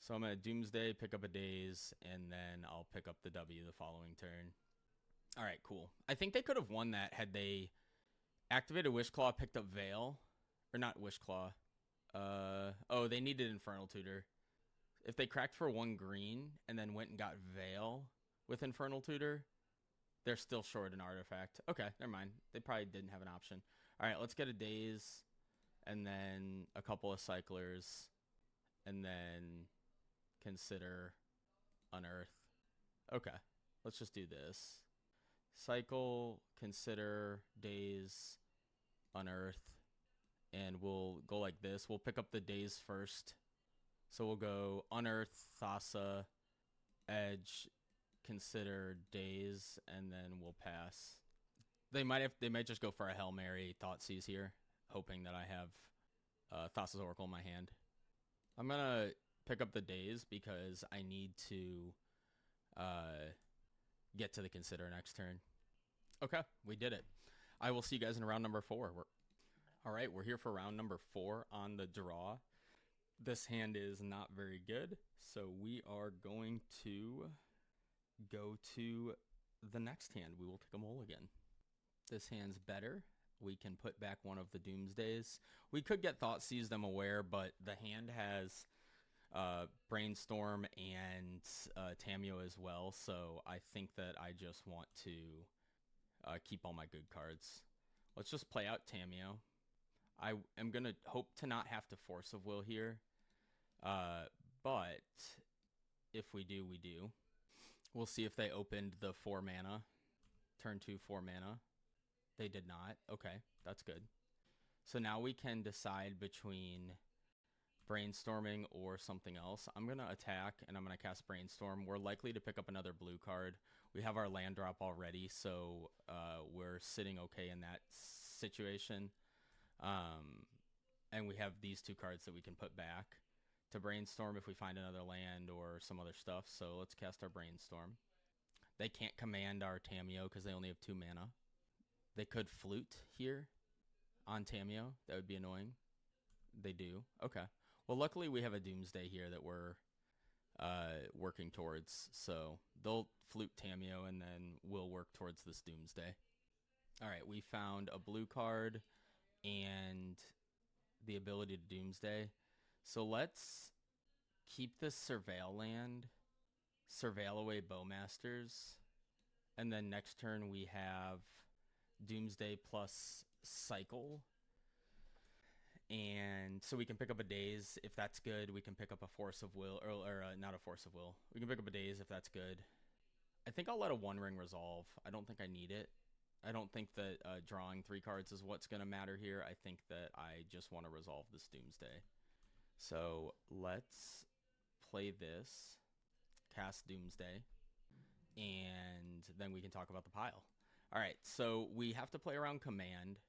So I'm going to Doomsday, pick up a Daze, and then I'll pick up the W the following turn. All right, cool. I think they could have won that had they activated Wish Claw, picked up Veil. Or not Wish Claw. Oh, they needed Infernal Tutor. If they cracked for 1 green and then went and got Veil with Infernal Tutor, they're still short an artifact. Okay, never mind. They probably didn't have an option. All right, let's get a Daze and then a couple of Cyclers and then consider Unearth. Okay, let's just do this. Cycle, consider, Daze, Unearth, and we'll go like this. We'll pick up the Daze first. So we'll go Unearth, Thassa, Edge, consider Daze, and then we'll pass. They might just go for a Hail Mary Thoughtseize here, hoping that I have Thassa's Oracle in my hand. I'm gonna pick up the Daze because I need to get to the consider next turn. Okay, we did it. I will see you guys in round number 4. All right, we're here for round number 4 on the draw. This hand is not very good, so we are going to go to the next hand. We will take a mulligan. This hand's better. We can put back one of the Doomsdays. We could get Thoughtseize them aware, but the hand has Brainstorm and Tamiyo as well, so I think that I just want to keep all my good cards. Let's just play out Tamiyo. I am going to hope to not have to Force of Will here. But if we do, we do. We'll see if they opened the 4 mana. Turn 2, 4 mana. They did not. Okay, that's good. So now we can decide between Brainstorming or something else. I'm going to attack, and I'm going to cast Brainstorm. We're likely to pick up another blue card. We have our land drop already, so we're sitting okay in that situation. And we have these 2 cards that we can put back to Brainstorm if we find another land or some other stuff. So let's cast our Brainstorm. They can't command our Tamiyo because they only have 2 mana. They could Flute here on Tamiyo. That would be annoying. They do. Okay. Well, luckily we have a Doomsday here that we're working towards. So they'll Flute Tamiyo and then we'll work towards this Doomsday. All right. We found a blue card and the ability to Doomsday. So let's keep this Surveil land, Surveil away Bowmasters, and then next turn we have Doomsday plus Cycle. And so we can pick up a Daze if that's good. We can pick up a Force of Will, or not a Force of Will. We can pick up a Daze if that's good. I think I'll let a One Ring resolve. I don't think I need it. I don't think that drawing 3 cards is what's going to matter here. I think that I just want to resolve this Doomsday. So let's play this, cast Doomsday, and then we can talk about the pile. All right, so we have to play around command.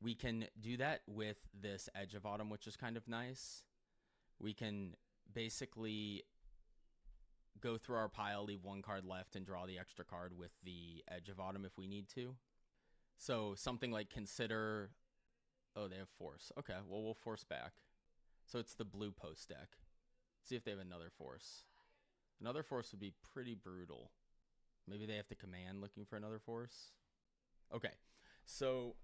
We can do that with this Edge of Autumn, which is kind of nice. We can basically go through our pile, leave 1 card left, and draw the extra card with the Edge of Autumn if we need to. So something like consider... Oh, they have Force. Okay, well, we'll Force back. So it's the blue post deck. See if they have another Force. Another Force would be pretty brutal. Maybe they have to command looking for another Force. Okay, so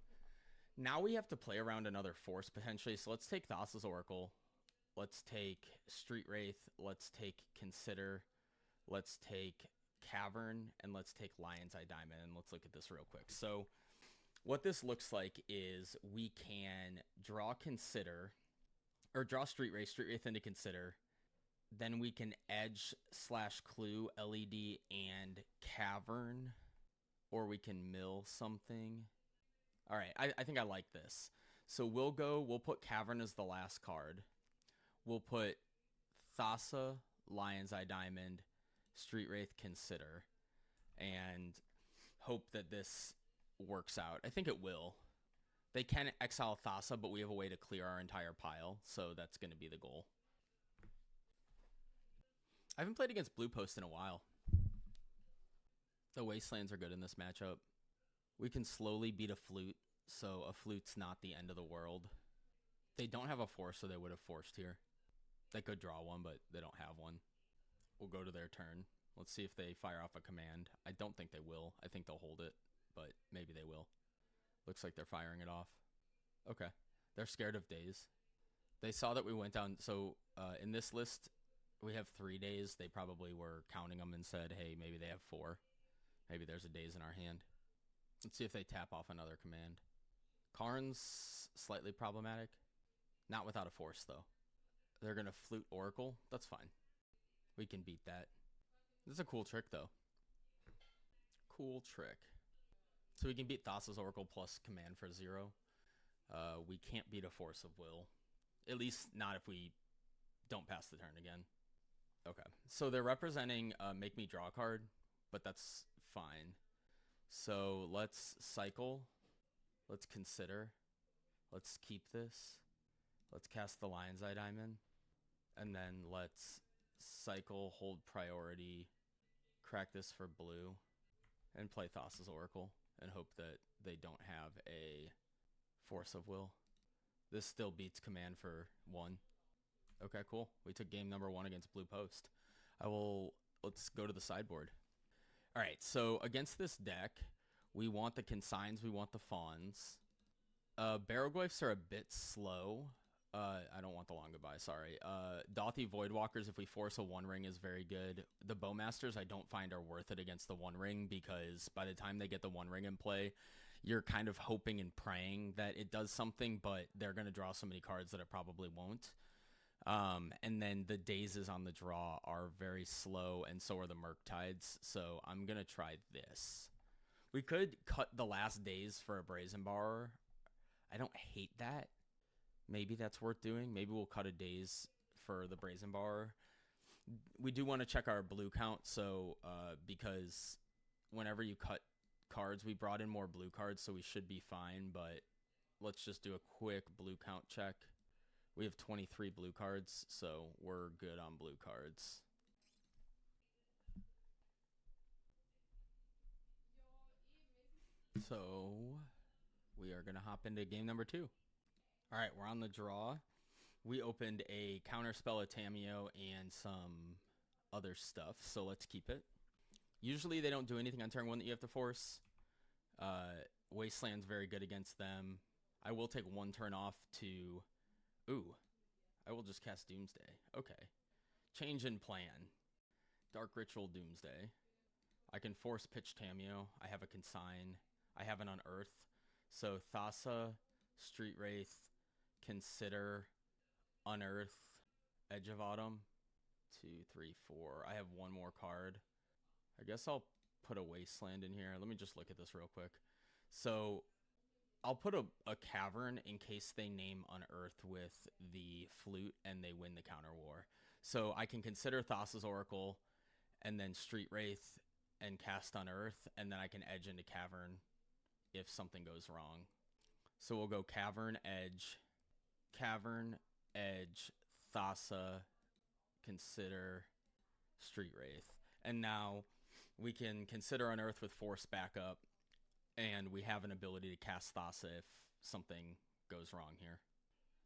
now we have to play around another Force potentially. So let's take Thassa's Oracle. Let's take Street Wraith. Let's take Consider. Let's take Cavern. And let's take Lion's Eye Diamond. And let's look at this real quick. So what this looks like is we can draw Consider, or draw Street Wraith into Consider, Then we can edge / clue, LED, and cavern. Or we can mill something. All right, I think I like this. So we'll put cavern as the last card. We'll put Thassa, Lion's Eye Diamond, Street Wraith, Consider, and hope that this works out. I think it will. They can exile Thassa, but we have a way to clear our entire pile, so that's going to be the goal. I haven't played against Blue Post in a while. The Wastelands are good in this matchup. We can slowly beat a Flute, so a Flute's not the end of the world. They don't have a force, so they would have forced here. They could draw one, but they don't have one. We'll go to their turn. Let's see if they fire off a command. I don't think they will. I think they'll hold it, but maybe they will. Looks like they're firing it off. Okay. They're scared of days. They saw that we went down. So in this list, we have 3 days. They probably were counting them and said, hey, maybe they have 4. Maybe there's a days in our hand. Let's see if they tap off another command. Karn's slightly problematic. Not without a force, though. They're going to Flute Oracle. That's fine. We can beat that. This is a cool trick, though. Cool trick. So we can beat Thassa's Oracle plus command for 0. We can't beat a Force of Will. At least not if we don't pass the turn again. Okay. So they're representing make me draw a card, but that's fine. So let's cycle. Let's consider. Let's keep this. Let's cast the Lion's Eye Diamond. And then let's cycle, hold priority, crack this for blue, and play Thassa's Oracle and hope that they don't have a Force of Will. This still beats command for 1. Okay, cool. We took game number 1 against Blue Post. Let's go to the sideboard. All right, so against this deck, we want the consigns, we want the fawns. Barrowglyphs are a bit slow. I don't want the long goodbye, sorry. Dothy Voidwalkers, if we force a 1-ring, is very good. The Bowmasters I don't find are worth it against the 1-ring because by the time they get the 1-ring in play, you're kind of hoping and praying that it does something, but they're going to draw so many cards that it probably won't. And then the dazes on the draw are very slow, and so are the Murktides, so I'm going to try this. We could cut the last days for a Brazen Borrower. I don't hate that. Maybe that's worth doing. Maybe we'll cut a days for the Brazen Borrower. We do want to check our blue count, so because whenever you cut cards, we brought in more blue cards, so we should be fine, but let's just do a quick blue count check. We have 23 blue cards, so we're good on blue cards. So we are going to hop into game number 2. All right, we're on the draw. We opened a Counterspell, a Tamiyo, and some other stuff, so let's keep it. Usually they don't do anything on turn 1 that you have to force. Wasteland's very good against them. I will take 1 turn off to... Ooh, I will just cast Doomsday. Okay. Change in plan. Dark Ritual Doomsday. I can force pitch Tamiyo. I have a consign. I have an Unearth. So Thassa, Street Wraith, Consider, Unearth, Edge of Autumn. 2, 3, 4. I have 1 more card. I guess I'll put a Wasteland in here. Let me just look at this real quick. So I'll put a Cavern in case they name Unearth with the Flute and they win the counter war. So I can consider Thassa's Oracle and then Street Wraith and cast Unearth, and then I can edge into Cavern if something goes wrong. So we'll go Cavern, Edge, Thassa, Consider, Street Wraith. And now we can consider Unearth with Force backup, and we have an ability to cast Thassa if something goes wrong here.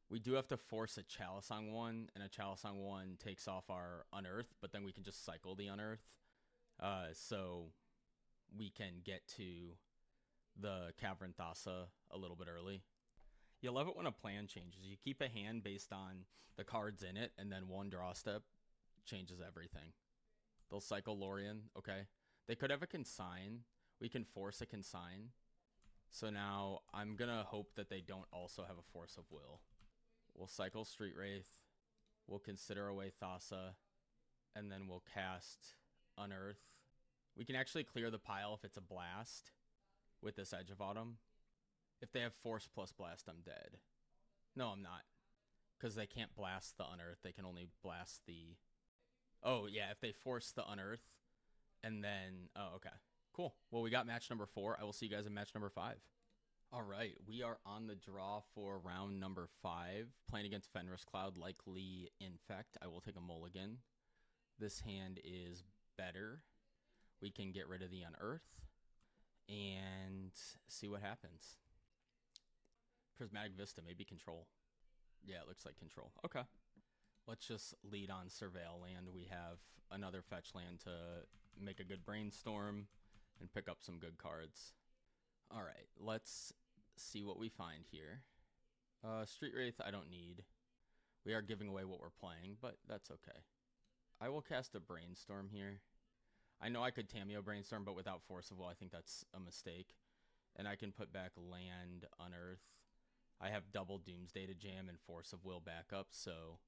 We do have to force a Chalice on 1, and a Chalice on 1 takes off our Unearth, but then we can just cycle the Unearth. So we can get to the Cavern Thassa a little bit early. You love it when a plan changes. You keep a hand based on the cards in it, and then 1 draw step changes everything. They'll cycle Lorien. Okay. They could have a consign. We can force a consign. So now I'm going to hope that they don't also have a Force of Will. We'll cycle Street Wraith. We'll consider away Thassa. and then we'll cast Unearth. We can actually clear the pile if it's a blast with this Edge of Autumn. If they have Force plus Blast, I'm dead. No, I'm not. Because they can't blast the Unearth. They can only blast the... Oh, yeah, if they force the Unearth, and then... Oh, okay. Cool. Well, we got match number 4. I will see you guys in match number 5. All right, we are on the draw for round number 5. Playing against Fenris Cloud, likely Infect. I will take a mulligan. This hand is better. We can get rid of the Unearth and see what happens. Prismatic Vista, maybe control. Yeah, it looks like control. Okay. Let's just lead on Surveil land. We have another fetch land to make a good brainstorm and pick up some good cards. All right, let's see what we find here. Street Wraith, I don't need. We are giving away what we're playing, but that's okay. I will cast a Brainstorm here. I know I could Tamiyo Brainstorm, but without Force of Will, I think that's a mistake. And I can put back land, Unearth. I have double Doomsday to jam and Force of Will backup, so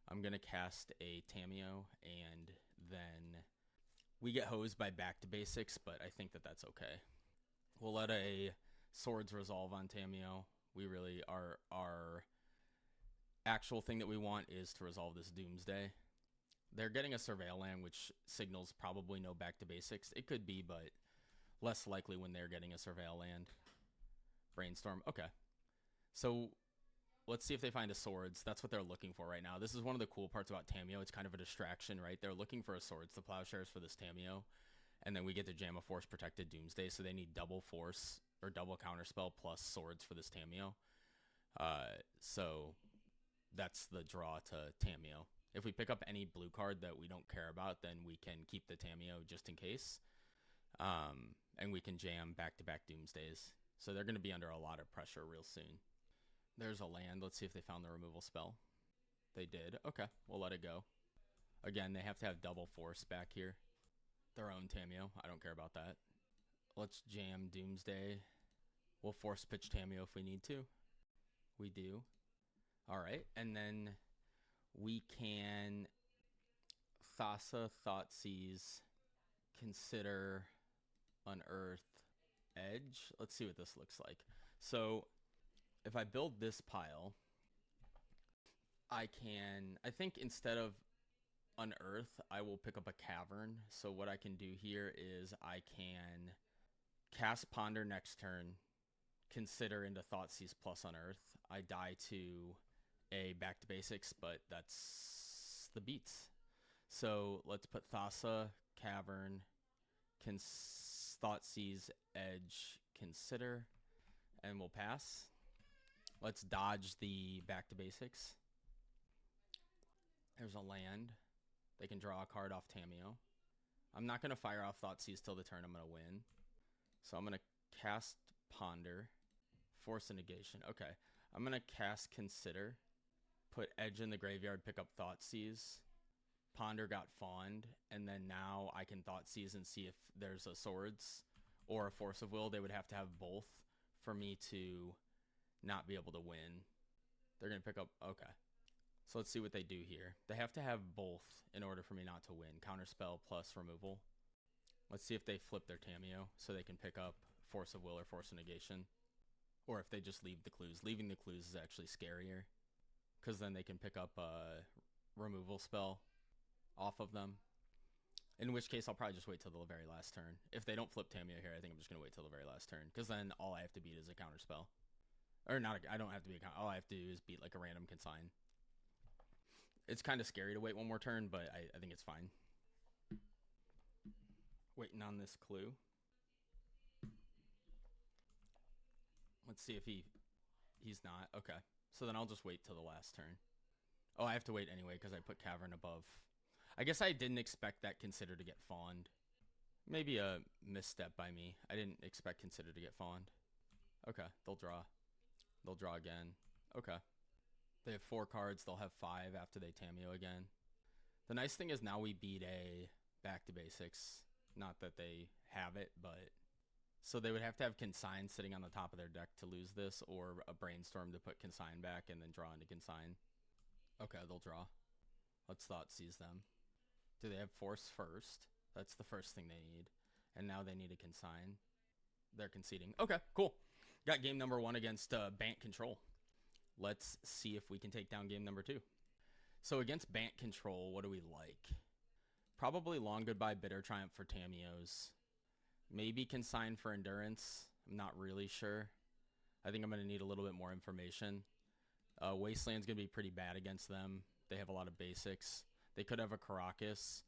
I'm going to cast a Tamiyo, and then we get hosed by Back to Basics, but I think that that's okay. We'll let a Swords resolve on Tamiyo. We really, our actual thing that we want is to resolve this Doomsday. They're getting a Surveil land, which signals probably no Back to Basics. It could be, but less likely when they're getting a Surveil land. Brainstorm, okay. So let's see if they find a Swords. That's what they're looking for right now. This is one of the cool parts about Tamiyo. It's kind of a distraction, right? They're looking for a Swords, the Plowshares for this Tamiyo. And then we get to jam a Force Protected Doomsday, so they need double Force or double Counterspell plus Swords for this Tamiyo. So that's the draw to Tamiyo. If we pick up any blue card that we don't care about, then we can keep the Tamiyo just in case. And we can jam back-to-back Doomsdays. So they're going to be under a lot of pressure real soon. There's a land. Let's see if they found the removal spell. They did. Okay, we'll let it go. Again, they have to have double Force back here. Their own Tamiyo. I don't care about that. Let's jam Doomsday. We'll force pitch Tamiyo if we need to. We do. All right, and then we can Thassa, Thoughtseize, consider Unearth, Edge. Let's see what this looks like. So if I build this pile, I think instead of Unearth, I will pick up a Cavern. So what I can do here is I can cast Ponder next turn, consider into Thoughtseize plus Unearth. I die to a Back to Basics, but that's the beats. So let's put Thassa, Cavern, Thoughtseize, Edge, consider, and we'll pass. Let's dodge the Back to Basics. There's a land. They can draw a card off Tamiyo. I'm not going to fire off Thoughtseize till the turn I'm going to win. So I'm going to cast Ponder, force a negation. Okay, I'm going to cast Consider, put Edge in the graveyard, pick up Thoughtseize. Ponder got Fawned, and then now I can Thoughtseize and see if there's a Swords or a Force of Will. They would have to have both for me to not be able to win. They're going to pick up... Okay. So let's see what they do here. They have to have both in order for me not to win. Counterspell plus removal. Let's see if they flip their Tamiyo so they can pick up Force of Will or Force of Negation. Or if they just leave the clues. Leaving the clues is actually scarier, because then they can pick up a removal spell off of them. In which case, I'll probably just wait till the very last turn. If they don't flip Tamiyo here, I think I'm just going to wait till the very last turn, because then all I have to beat is a counterspell. Or not, I don't have to be a all I have to do is beat like a random consign. It's kind of scary to wait one more turn, but I think it's fine. Waiting on this clue. Let's see if he's not. Okay. So then I'll just wait till the last turn. Oh, I have to wait anyway because I put Cavern above. I guess I didn't expect that Consider to get Fawned. Maybe a misstep by me. I didn't expect Consider to get Fawned. Okay, they'll draw. They'll draw again. Okay. They have 4 cards. They'll have 5 after they Tamiyo again. The nice thing is now we beat a Back to Basics. Not that they have it, but... So they would have to have Consign sitting on the top of their deck to lose this, or a Brainstorm to put Consign back and then draw into Consign. Okay, they'll draw. Let's Thoughtseize them. Do they have force first? That's the first thing they need. And now they need a consign. They're conceding. Okay, cool. Got game number 1 against Bant Control. Let's see if we can take down game number 2. So against Bant Control, what do we like? Probably Long Goodbye, Bitter Triumph for Tamios. Maybe Consign for Endurance. I'm not really sure. I think I'm going to need a little bit more information. Wasteland's going to be pretty bad against them. They have a lot of basics. They could have a Caracas,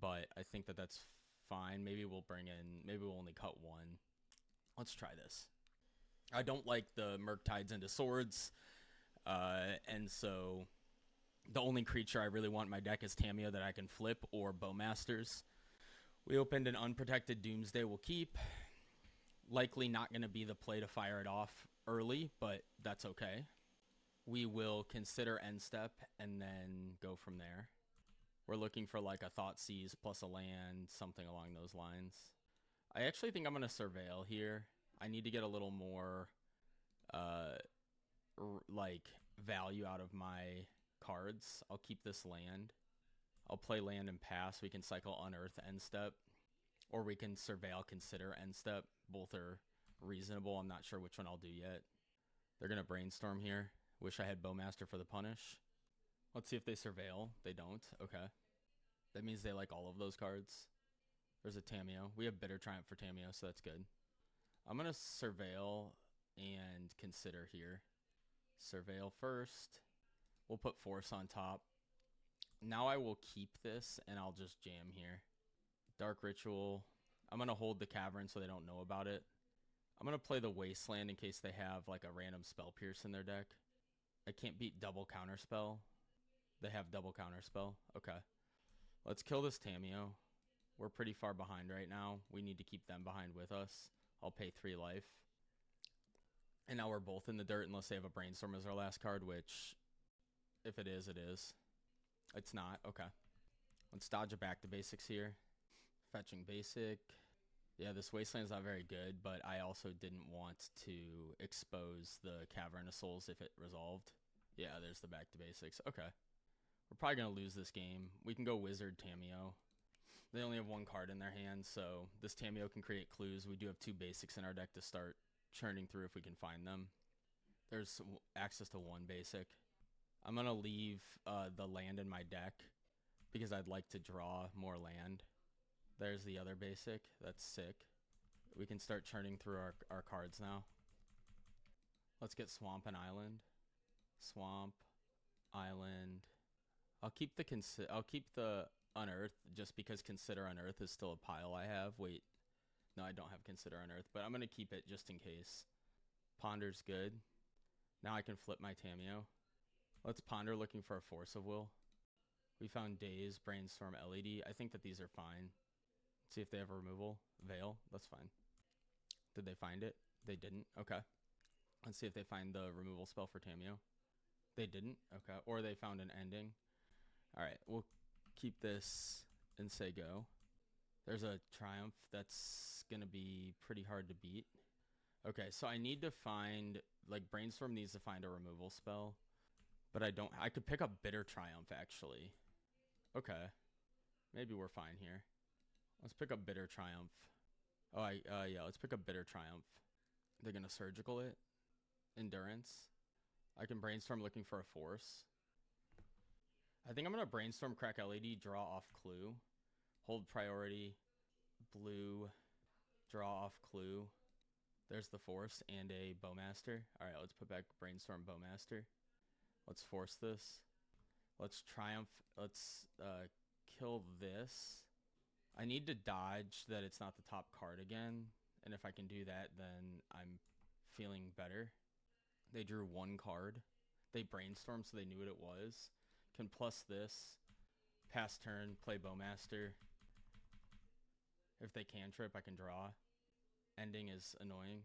but I think that that's fine. Maybe we'll only cut 1. Let's try this. I don't like the Murktides into swords, and so the only creature I really want in my deck is Tamio that I can flip, or Bowmasters. We opened an unprotected Doomsday. We'll keep. Likely not going to be the play to fire it off early, but that's okay. We will consider end step and then go from there. We're looking for like a Thoughtseize plus a land, something along those lines. I actually think I'm going to Surveil here. I need to get a little more like value out of my cards. I'll keep this land. I'll play land and pass. We can cycle Unearth end step, or we can Surveil, consider end step. Both are reasonable. I'm not sure which one I'll do yet. They're going to Brainstorm here. Wish I had Bowmaster for the punish. Let's see if they Surveil. They don't. Okay. That means they like all of those cards. There's a Tamio. We have Bitter Triumph for Tamio, so that's good. I'm going to Surveil and consider here. Surveil first. We'll put Force on top. Now I will keep this, and I'll just jam here. Dark Ritual. I'm going to hold the Cavern so they don't know about it. I'm going to play the Wasteland in case they have like a random Spell Pierce in their deck. I can't beat double Counterspell. They have double Counterspell. Okay. Let's kill this Tamio. We're pretty far behind right now. We need to keep them behind with us. I'll pay 3 life. And now we're both in the dirt unless they have a Brainstorm as our last card, which if it is, it is. It's not. Okay. Let's dodge it back to basics here. Fetching basic. Yeah, this Wasteland's not very good, but I also didn't want to expose the Cavern of Souls if it resolved. Yeah, there's the back to basics. Okay. We're probably going to lose this game. We can go Wizard Tamio. They only have 1 card in their hand, so this Tamio can create clues. We do have 2 basics in our deck to start churning through if we can find them. There's access to 1 basic. I'm going to leave the land in my deck because I'd like to draw more land. There's the other basic. That's sick. We can start churning through our cards now. Let's get Swamp and Island. Swamp, Island. I'll keep the Unearth just because Consider Unearth is still a pile I have. Wait. No, I don't have Consider Unearth, but I'm going to keep it just in case. Ponder's good. Now I can flip my Tamio. Let's Ponder, looking for a Force of Will. We found Daze, Brainstorm, LED. I think that these are fine. See if they have a removal. Veil. That's fine. Did they find it? They didn't. Okay. Let's see if they find the removal spell for Tamio. They didn't. Okay. Or they found an ending. All right. We'll keep this and say go. There's a Triumph. That's going to be pretty hard to beat. Okay. So I need to find, like, Brainstorm needs to find a removal spell. But I don't. I could pick up Bitter Triumph, actually. Okay. Maybe we're fine here. Let's pick up Bitter Triumph. Oh, yeah, let's pick up Bitter Triumph. They're going to Surgical it. Endurance. I can Brainstorm looking for a Force. I think I'm going to Brainstorm, crack LED, draw off Clue. Hold priority. Blue. Draw off Clue. There's the Force and a Bowmaster. All right, let's put back Brainstorm, Bowmaster. Let's force this. Let's Triumph. Let's kill this. I need to dodge that it's not the top card again. And if I can do that, then I'm feeling better. They drew 1 card. They Brainstormed, so they knew what it was. Can plus this. Pass turn, play Bowmaster. If they cantrip, I can draw. Ending is annoying.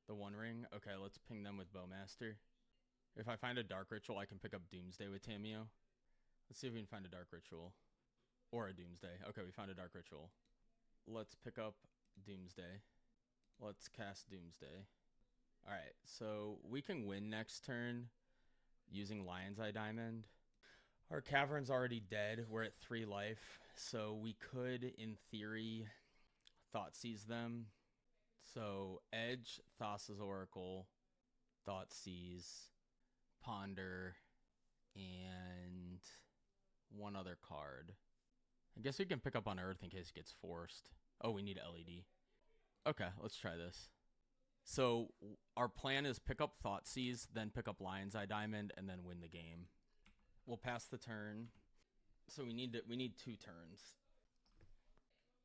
The 1 ring. Okay, let's ping them with Bowmaster. If I find a Dark Ritual, I can pick up Doomsday with Tamio. Let's see if we can find a Dark Ritual. Or a Doomsday. Okay, we found a Dark Ritual. Let's pick up Doomsday. Let's cast Doomsday. Alright, so we can win next turn using Lion's Eye Diamond. Our cavern's already dead. We're at 3 life. So we could, in theory, thought seize them. So Edge, Thassa's Oracle, thought seize, Ponder, and one other card. I guess we can pick up on Earth in case it gets forced. Oh, we need LED. Okay, let's try this. So our plan is pick up Thoughtseize, then pick up Lion's Eye Diamond, and then win the game. We'll pass the turn. So we need 2 turns.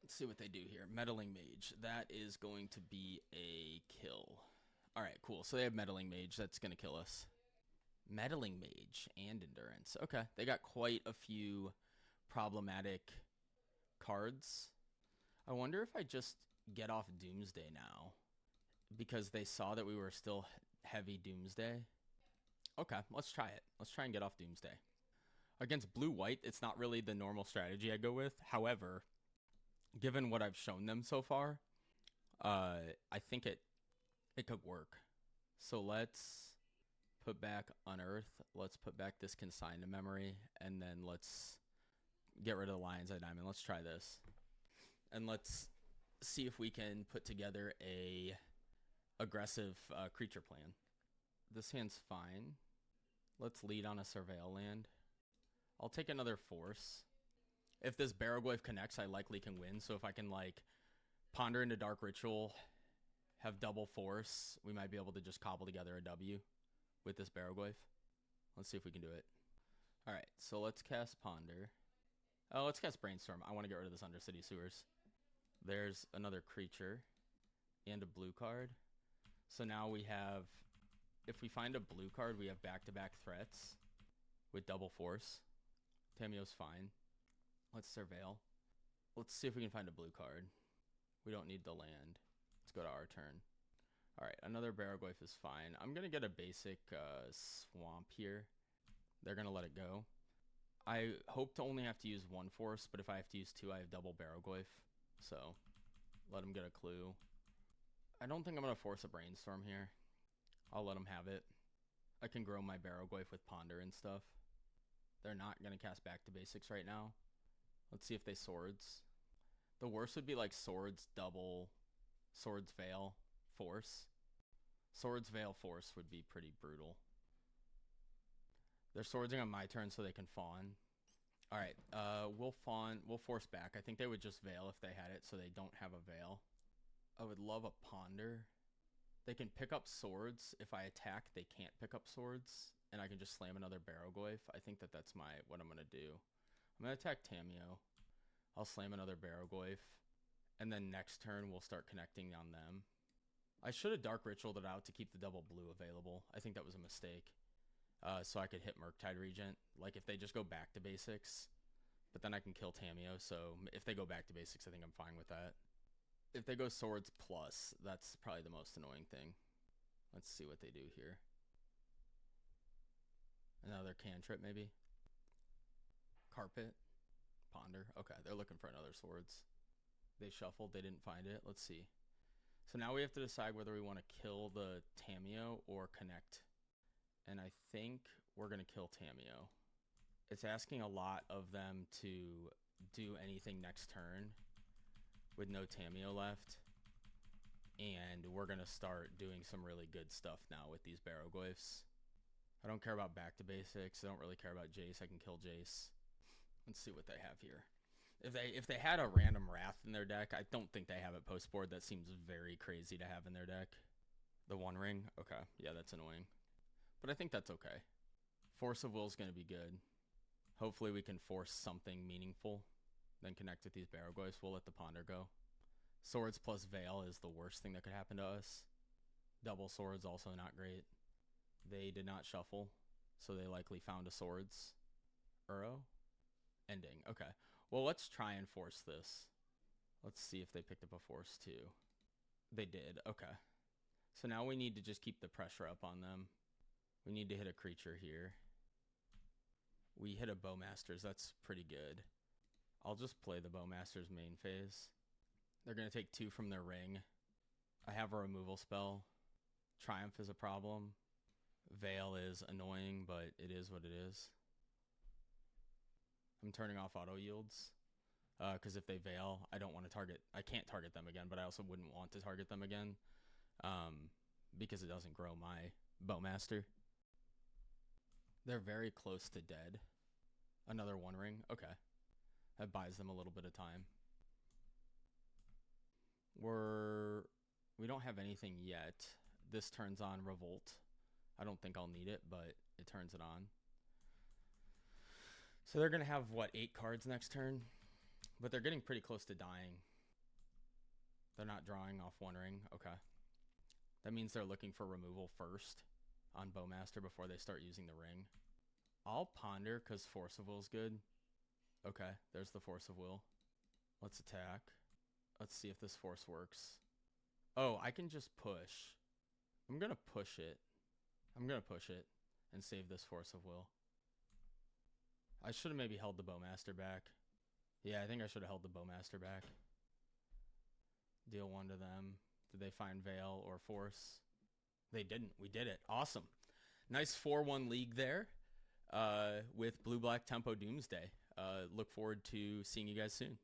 Let's see what they do here. Meddling Mage. That is going to be a kill. All right, cool. So they have Meddling Mage. That's going to kill us. Meddling Mage and Endurance. Okay, they got quite a few problematic cards. I wonder if I just get off Doomsday now, because they saw that we were still heavy Doomsday. Okay, let's try it. Let's try and get off Doomsday. Against blue-white, it's not really the normal strategy I go with. However, given what I've shown them so far, I think it could work. So let's put back Unearth. Let's put back this Consign to Memory, and then let's get rid of the Lion's Eye Diamond. Let's try this. And let's see if we can put together a aggressive creature plan. This hand's fine. Let's lead on a Surveil land. I'll take another Force. If this Barrowglyph connects, I likely can win. So if I can, like, Ponder into Dark Ritual, have double Force, we might be able to just cobble together a W with this Barrowglyph. Let's see if we can do it. All right, so let's cast Ponder. Oh, let's cast Brainstorm. I want to get rid of this Undercity Sewers. There's another creature and a blue card. So now we have, if we find a blue card, we have back-to-back threats with double Force. Tamio's fine. Let's Surveil. Let's see if we can find a blue card. We don't need the land. Let's go to our turn. All right, another Barrowglyph is fine. I'm going to get a basic Swamp here. They're going to let it go. I hope to only have to use 1 Force, but if I have to use 2, I have double Barrowglyph. So let him get a clue. I don't think I'm going to force a Brainstorm here. I'll let him have it. I can grow my Barrowglyph with Ponder and stuff. They're not going to cast back to basics right now. Let's see if they Swords. The worst would be like Swords, double, Swords, Veil, Force. Swords, Veil, Force would be pretty brutal. They're swordsing on my turn so they can fawn. All right, we'll force back. I think they would just Veil if they had it, so they don't have a Veil. I would love a Ponder. They can pick up swords. If I attack, they can't pick up swords, and I can just slam another Barrowglyph. I think that's what I'm gonna do. I'm gonna attack Tamio. I'll slam another Barrowglyph, and then next turn we'll start connecting on them. I should have Dark Ritualed it out to keep the double blue available. I think that was a mistake. So I could hit Murktide Regent. Like if they just go back to basics, but then I can kill Tamio. So if they go back to basics, I think I'm fine with that. If they go Swords plus, that's probably the most annoying thing. Let's see what they do here. Another cantrip maybe. Carpet. Ponder. Okay, they're looking for another Swords. They shuffled, they didn't find it. Let's see. So now we have to decide whether we want to kill the Tamio or connect. And I think we're going to kill Tamio. It's asking a lot of them to do anything next turn with no Tamio left. And we're going to start doing some really good stuff now with these Barrowglyphs. I don't care about back to basics. I don't really care about Jace. I can kill Jace. Let's see what they have here. If they had a random Wrath in their deck, I don't think they have it post board. That seems very crazy to have in their deck. The One Ring? Okay. Yeah, that's annoying. But I think that's okay. Force of Will is going to be good. Hopefully we can force something meaningful. Then connect with these Barrowglyphs. We'll let the Ponder go. Swords plus Veil is the worst thing that could happen to us. Double Swords also not great. They did not shuffle, so they likely found a Swords. Uro? Ending. Okay. Well, let's try and force this. Let's see if they picked up a Force too. They did. Okay. So now we need to just keep the pressure up on them. We need to hit a creature here. We hit a Bowmasters. That's pretty good. I'll just play the Bowmasters main phase. They're going to take 2 from their ring. I have a removal spell. Triumph is a problem. Veil is annoying, but it is what it is. I'm turning off auto yields. Because if they veil, I don't want to target. I can't target them again, but I also wouldn't want to target them again, because it doesn't grow my Bowmaster. They're very close to dead. Another one ring. Okay, that buys them a little bit of time. We don't have anything yet. This turns on Revolt. I don't think I'll need it, but it turns it on. So they're gonna have what, 8 cards next turn? But they're getting pretty close to dying. They're not drawing off one ring. Okay. That means they're looking for removal first on Bowmaster before they start using the ring. I'll ponder because Force of Will is good. Okay, there's the Force of Will. Let's attack. Let's see if this force works. Oh, I can just push. I'm going to push it. I'm going to push it and save this Force of Will. I should have maybe held the Bowmaster back. Yeah, I think I should have held the Bowmaster back. Deal 1 to them. Did they find Veil or Force? They didn't. We did it. Awesome. Nice 4-1 league there with Blue-Black Tempo Doomsday. Look forward to seeing you guys soon.